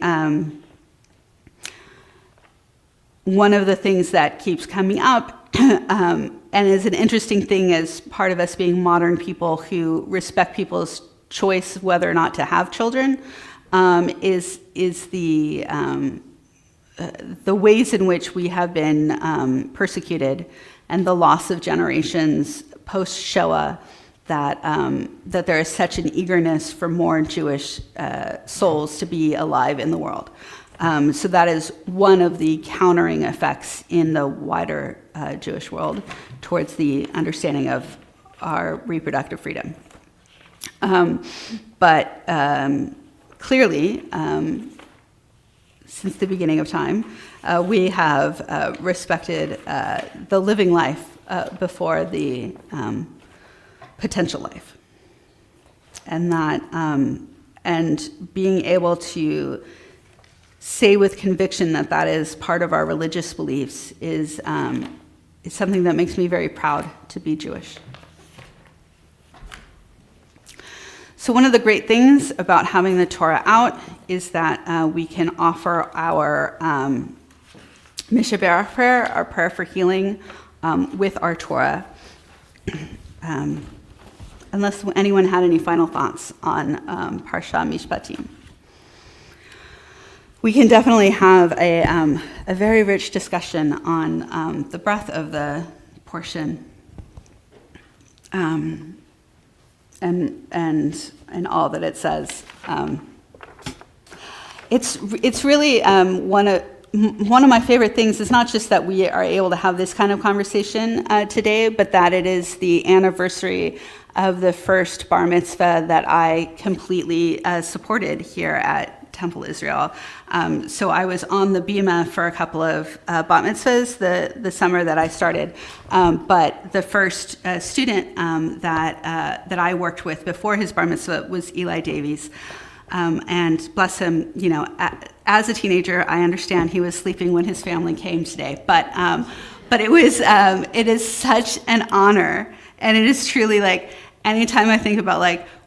one of the things that keeps coming up and is an interesting thing as part of us being modern people who respect people's choice whether or not to have children, is the ways in which we have been persecuted and the loss of generations post Shoah, that there is such an eagerness for more Jewish souls to be alive in the world. So that is one of the countering effects in the wider Jewish world towards the understanding of our reproductive freedom. But clearly, since the beginning of time, we have respected the living life before the potential life, and that, and being able to say with conviction that that is part of our religious beliefs is something that makes me very proud to be Jewish. So one of the great things about having the Torah out is that we can offer our Mishaberach prayer, our prayer for healing, with our Torah. Unless anyone had any final thoughts on Parsha Mishpatim. We can definitely have a very rich discussion on the breadth of the portion. And all that it says. It's really one of my favorite things is not just that we are able to have this kind of conversation today, but that it is the anniversary of the first bar mitzvah that I completely supported here at Temple Israel. So I was on the bima for a couple of bat mitzvahs the summer that I started, but the first student that I worked with before his bar mitzvah was Eli Davies. And bless him, as a teenager, I understand he was sleeping when his family came today, but it is such an honor, and it is truly anytime I think about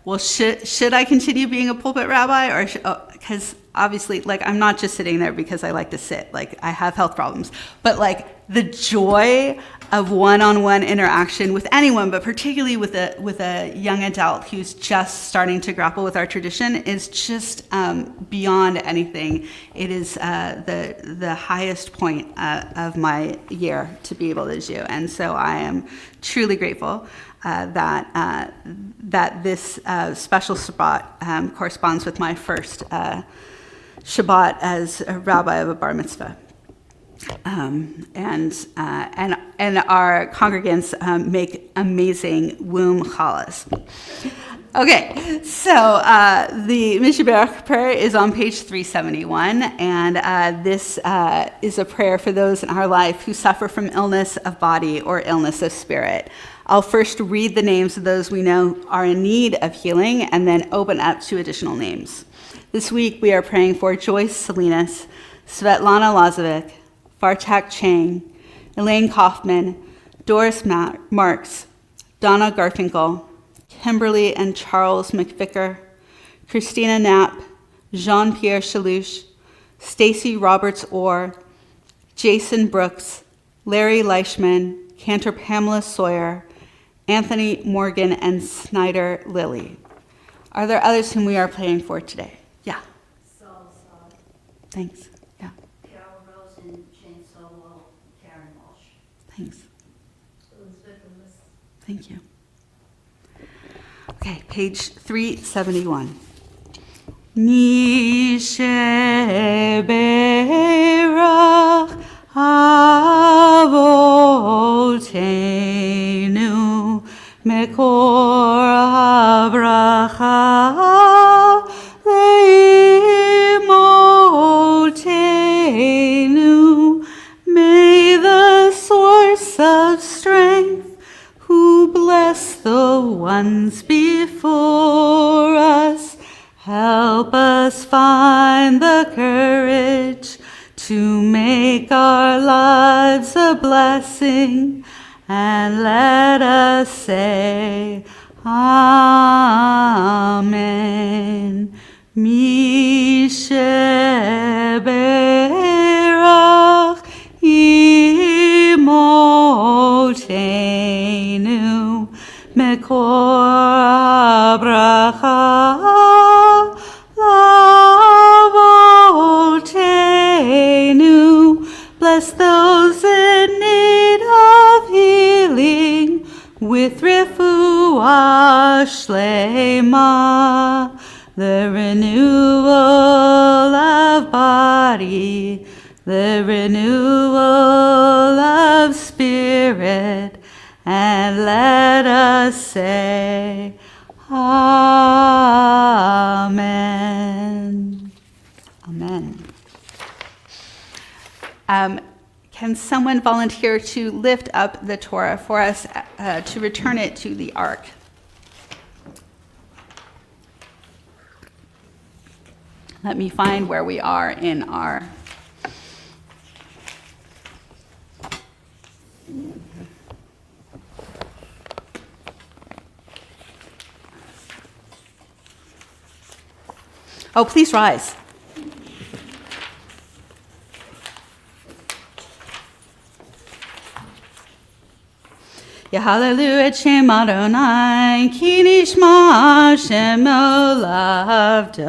well, should I continue being a pulpit rabbi, or because obviously, like, I'm not just sitting there because I like to sit. Like, I have health problems. But, like, the joy of one-on-one interaction with anyone, but particularly with a young adult who's just starting to grapple with our tradition, is just beyond anything. It is the highest point of my year to be able to do. And so I am truly grateful that this special Shabbat corresponds with my first Shabbat as a rabbi of a bar mitzvah. And our congregants make amazing womb challahs. Okay, so the Mishaberach prayer is on page 371, and this is a prayer for those in our life who suffer from illness of body or illness of spirit. I'll first read the names of those we know are in need of healing, and then open up to additional names. This week we are praying for Joyce Salinas, Svetlana Lazovic, Fartak Chang, Elaine Kaufman, Doris Marks, Donna Garfinkel, Kimberly and Charles McVicker, Christina Knapp, Jean-Pierre Chalouche, Stacy Roberts-Orr, Jason Brooks, Larry Leichman, Cantor Pamela Sawyer, Anthony Morgan, and Snyder Lilly. Are there others whom we are praying for today? Yeah. Saul Saad, Thanks. Yeah. Carol Rosen, Jane Sowell, Karen Walsh. Thanks. Elizabeth Lewis. Thank you. Okay, page 371. Misheberach Avotenu Mekor Habracha Leimotenu. May the source of strength, who bless the ones before us, help us find the courage to make our lives a blessing, and let us say, Amen. Misheberach Imotenu Mekor Bracha Lavotenu. Bless those in need of healing with refuah shlema, the renewal of body, the renewal of spirit, and let us say, Amen. Amen. Can someone volunteer to lift up the Torah for us, to return it to the ark? Let me find where we are in our... Oh, please rise. Yehallelu et Shem Adonai, ki nishma Shem olavdo,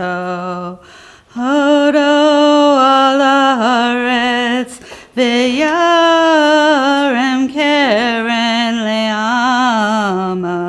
hodo ala haaretz, v'yarem keren le'amo,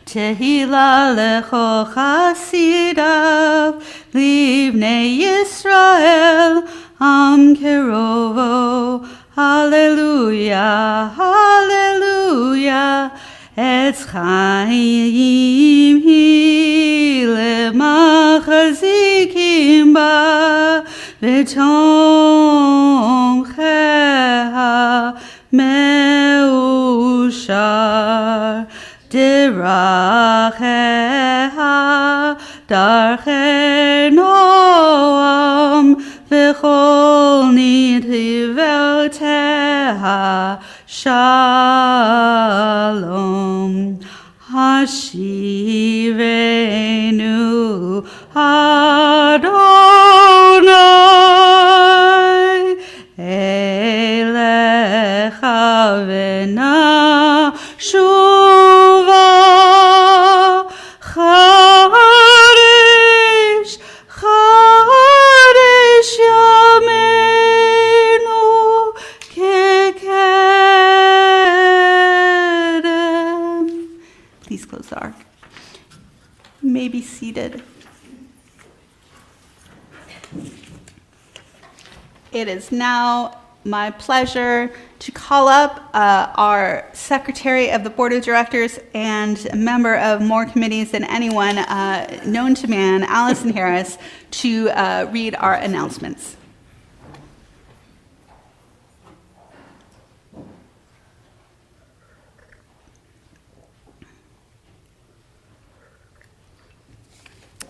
tehila lecho chasidav, livnei Yisrael, am kerovo. Hallelujah, hallelujah, etz chaim hi lemachazikim ba, v'tomcheha meushar, diracheha darchei noam, v'chol nidhivoteha shalom. Hashivenu Adonai ונשובה חדש חדש ימינו כקדם. Please close the ark. You may be seated. It is now my pleasure to call up our Secretary of the Board of Directors and a member of more committees than anyone known to man, Allison Harris, to read our announcements.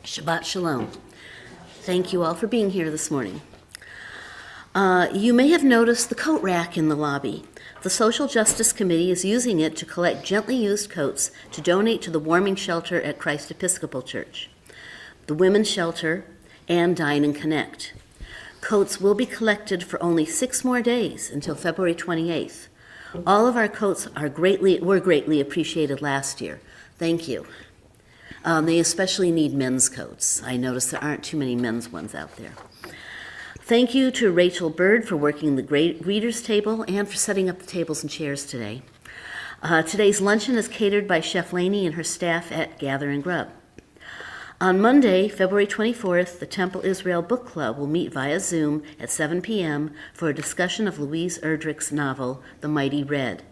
Shabbat Shalom. Thank you all for being here this morning. You may have noticed the coat rack in the lobby. The Social Justice Committee is using it to collect gently used coats to donate to the warming shelter at Christ Episcopal Church, the Women's Shelter, and Dine and Connect. Coats will be collected for only 6 more days until February 28th. All of our coats were greatly appreciated last year. Thank you. They especially need men's coats. I noticed there aren't too many men's ones out there. Thank you to Rachel Bird for working the greeters table and for setting up the tables and chairs today. Today's luncheon is catered by Chef Laney and her staff at Gather and Grub. On Monday, February 24th, the Temple Israel Book Club will meet via Zoom at 7 p.m. for a discussion of Louise Erdrich's novel, The Mighty Red.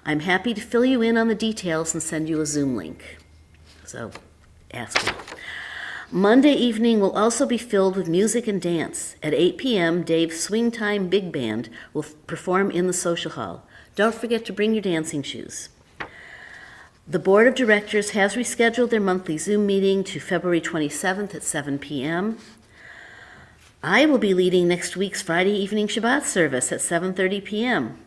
I'm happy to fill you in on the details and send you a Zoom link. So, ask me. Monday evening will also be filled with music and dance. At 8 p.m., Dave's Swing Time Big Band will perform in the social hall. Don't forget to bring your dancing shoes. The Board of Directors has rescheduled their monthly Zoom meeting to February 27th at 7 p.m. I will be leading next week's Friday evening Shabbat service at 7:30 p.m.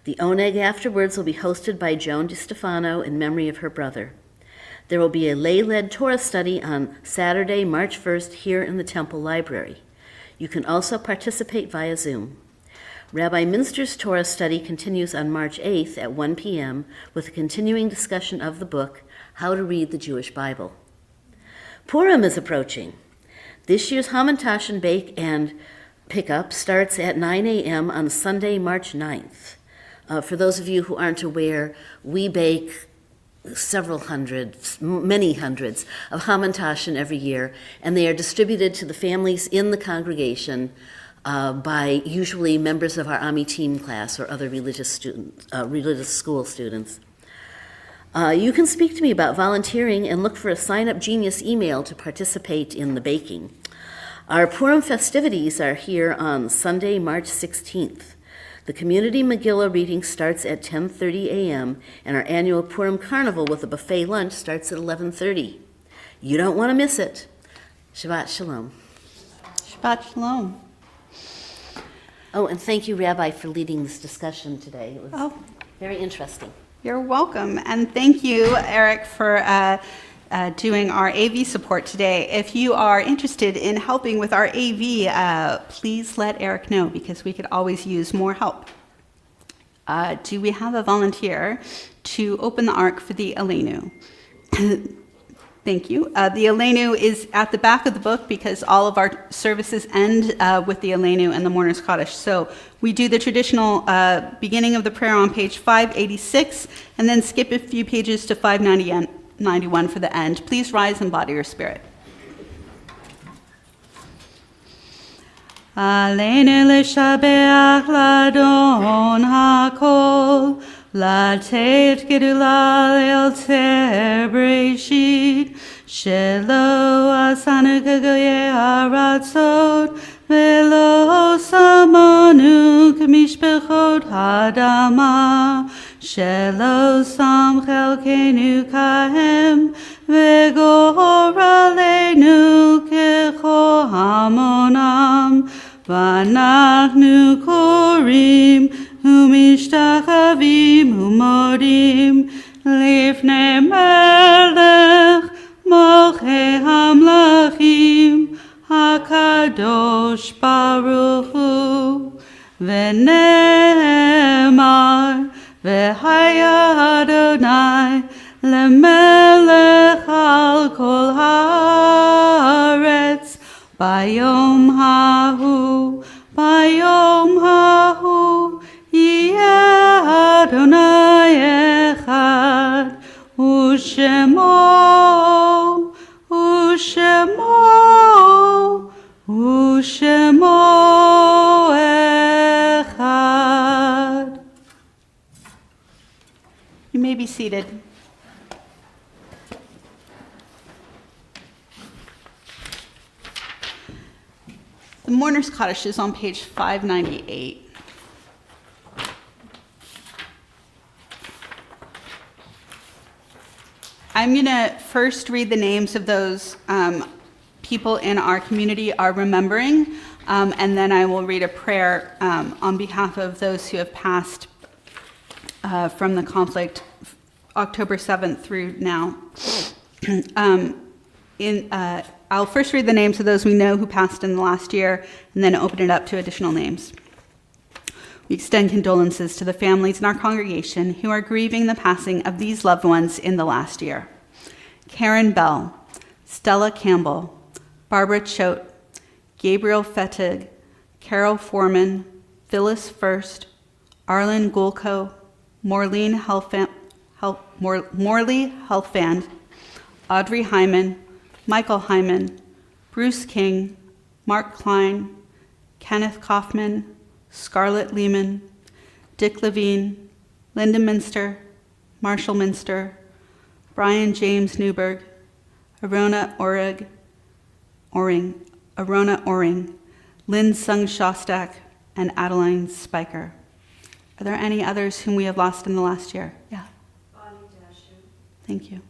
The Oneg afterwards will be hosted by Joan DiStefano in memory of her brother. There will be a lay-led Torah study on Saturday, March 1st, here in the Temple Library. You can also participate via Zoom. Rabbi Minster's Torah study continues on March 8th at 1 p.m. with a continuing discussion of the book, How to Read the Jewish Bible. Purim is approaching. This year's Hamantash and Bake and Pickup starts at 9 a.m. on Sunday, March 9th. For those of you who aren't aware, we bake many hundreds of Hamantashen every year, and they are distributed to the families in the congregation by usually members of our Ami team class or other religious school students. You can speak to me about volunteering and look for a Sign Up Genius email to participate in the baking. Our Purim festivities are here on Sunday, March 16th. The community Megillah reading starts at 10:30 a.m., and our annual Purim Carnival with a buffet lunch starts at 11:30. You don't want to miss it. Shabbat Shalom. Shabbat Shalom. Oh, and thank you, Rabbi, for leading this discussion today. It was very interesting. You're welcome. And thank you, Eric, for doing our AV support today. If you are interested in helping with our AV, please let Eric know because we could always use more help. Do we have a volunteer to open the ark for the Aleinu? Thank you. The Aleinu is at the back of the book because all of our services end with the Aleinu and the Mourner's Kaddish. So we do the traditional beginning of the prayer on page 586 and then skip a few pages to 591 for the end. Please rise and body your spirit. Aleinu l'shabeach l'Adon hakol, לתת גדולה ליוצר בראשית, שלא עשנו כגויי ארצות, ולא שמנו כמשפחות האדמה, שלא שם חלקנו כהם, וגורלנו ככל המונם, ואנחנו קוראים ומשתחווים ומודים לפני מלך מלכי המלכים הקדוש ברוך הוא ונאמר V'haya Adonai lemelech al kol haaretz. Bayom hahu, yeh Adonai echad, u'shemo echad. You may be seated. The Mourner's Cottage is on page 598. I'm going to first read the names of those people in our community are remembering, and then I will read a prayer on behalf of those who have passed from the conflict October 7th through now. I'll first read the names of those we know who passed in the last year, and then open it up to additional names. We extend condolences to the families in our congregation who are grieving the passing of these loved ones in the last year. Karen Bell, Stella Campbell, Barbara Choate, Gabriel Fettig, Carol Foreman, Phyllis First, Arlen Gulko, Morley Helfand, Audrey Hyman, Michael Hyman, Bruce King, Mark Klein, Kenneth Kaufman, Scarlett Lehman, Dick Levine, Linda Minster, Marshall Minster, Brian James Newberg, Arona Oring, Lynn Sung Shostak, and Adeline Spiker. Are there any others whom we have lost in the last year? Yeah. Bonnie Dashu. Thank you.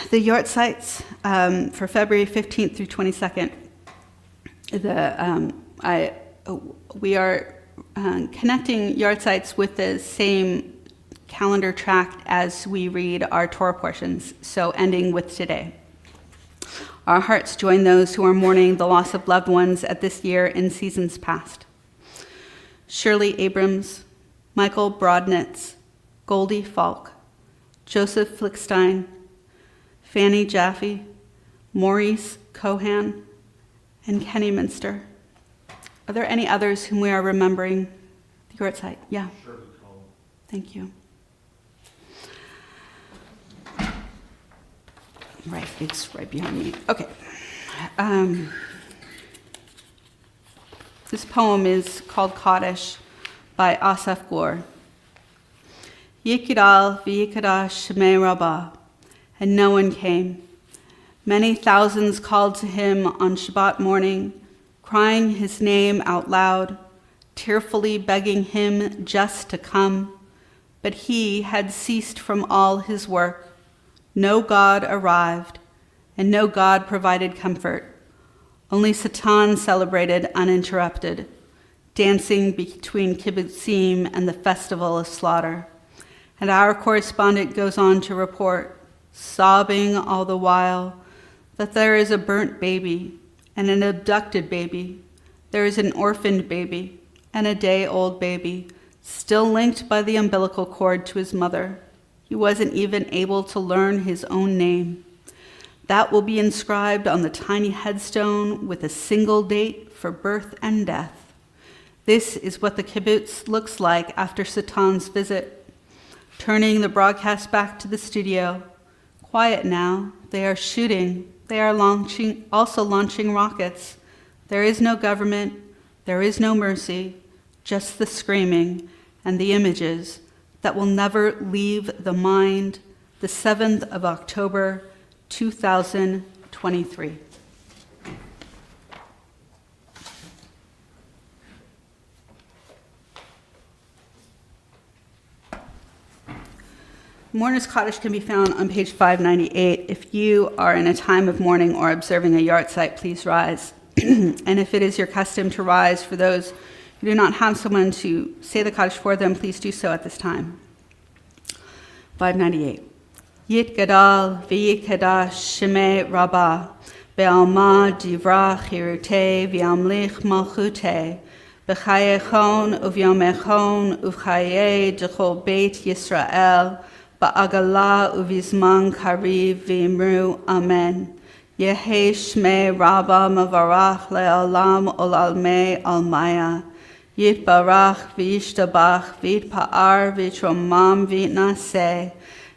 The yard sites for February 15th through 22nd. We are connecting yard sites with the same calendar tract as we read our Torah portions, so ending with today. Our hearts join those who are mourning the loss of loved ones at this year in seasons past. Shirley Abrams, Michael Brodnitz, Goldie Falk, Joseph Flickstein, Fanny Jaffe, Maurice Cohan, and Kenny Minster. Are there any others whom we are remembering? The yard site, yeah. Thank you. Right, it's right behind me. Okay. This poem is called Kaddish by Asaf Gur. Yikidal v'yikadash shemei rabbah, and no one came. Many thousands called to him on Shabbat morning, crying his name out loud, tearfully begging him just to come. But he had ceased from all his work. No God arrived, and no God provided comfort. Only Satan celebrated uninterrupted, dancing between kibbutzim and the festival of slaughter. And our correspondent goes on to report, sobbing all the while, that there is a burnt baby and an abducted baby. There is an orphaned baby and a day-old baby, still linked by the umbilical cord to his mother. He wasn't even able to learn his own name. That will be inscribed on the tiny headstone with a single date for birth and death. This is what the kibbutz looks like after Satan's visit. Turning the broadcast back to the studio. Quiet now. They are shooting. They are also launching rockets. There is no government. There is no mercy. Just the screaming and the images that will never leave the mind. The 7th of October, 2023. Mourner's Cottage can be found on page 598. If you are in a time of mourning or observing a yard site, please rise. And if it is your custom to rise for those who do not have someone to say the Kaddish for them, please do so at this time. 598. Yit gadal v'yikadash shemei rabbah, be'alma divra chirute v'yamlich malchute, B'chayechon uvyomechon uvchaye dechol Beit Yisrael ba'agala uvizman kariv v'imru Amen. Yehi Shmei Rabba Mavarach Le'olam Olalmei Almaya. Yitbarach v'yishtabach v'yitpa'ar v'yitromam v'yitnaseh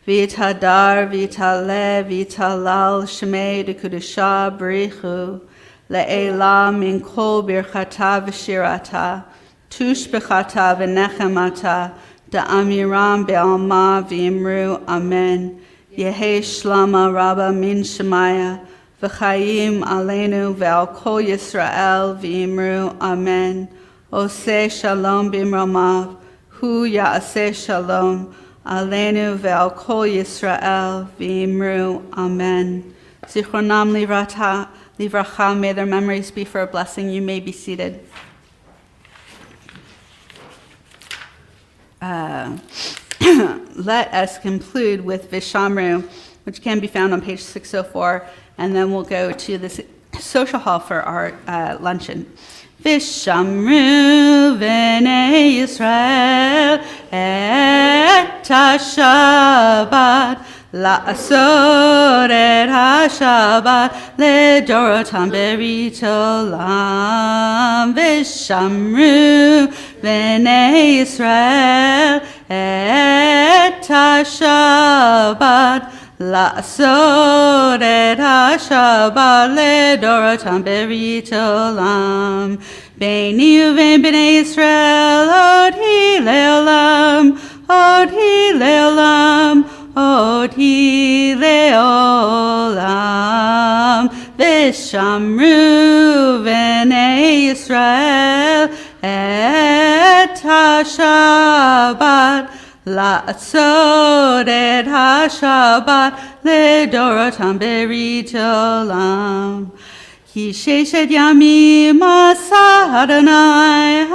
v'yithadar v'yitaleh v'yitalal Shmei Dekudusha B'richu Le'ela min kol birchata v'shirata tush b'chata v'nechemata da'amiram be'alma v'imru Amen. Yehi Shlama Rabba min Shemaya v'chayim aleinu ve'al kol Yisrael v'imru Amen. Oseh shalom b'imromav, hu ya'aseh shalom, aleinu ve'al kol Yisrael v'imru Amen. Zichronam livracha, may their memories be for a blessing. You may be seated. Let us conclude with Vishamru, which can be found on page 604, and then we'll go to the social hall for our luncheon. Vishamru v'nei Yisrael et ha-Shabbat la'asor et ha-Shabbat ledorotam berit olam. Vishamru v'nei Yisrael et ha-Shabbat la'asor et ha-Shabbat ledorotam berit olam. Beini uvein b'nei Yisrael od hi le'olam, od hi le'olam, od hi le'olam. V'shamru v'nei Yisrael et ha-Shabbat la'asor et ha-Shabbat ledorotam berit olam. Ki sheshet yamim asa Adonai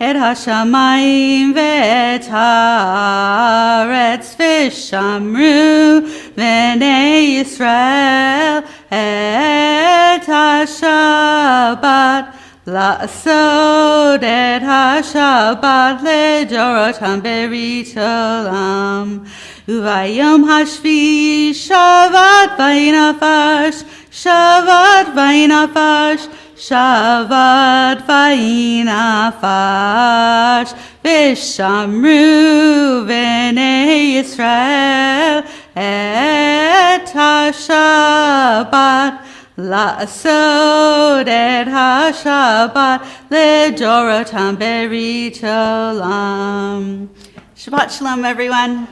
et hashamayim ve'et haaretz v'shamru v'nei Yisrael et ha-Shabbat la'asod et ha-Shabbat ledorotam berit olam. Uvayom hashvi shavat vayinafash, shavat vayinafash, shavat vayinafash. V'shamru v'nei Yisrael et ha-Shabbat la'asod et ha-Shabbat ledorotam berit olam. Shabbat Shalom, everyone.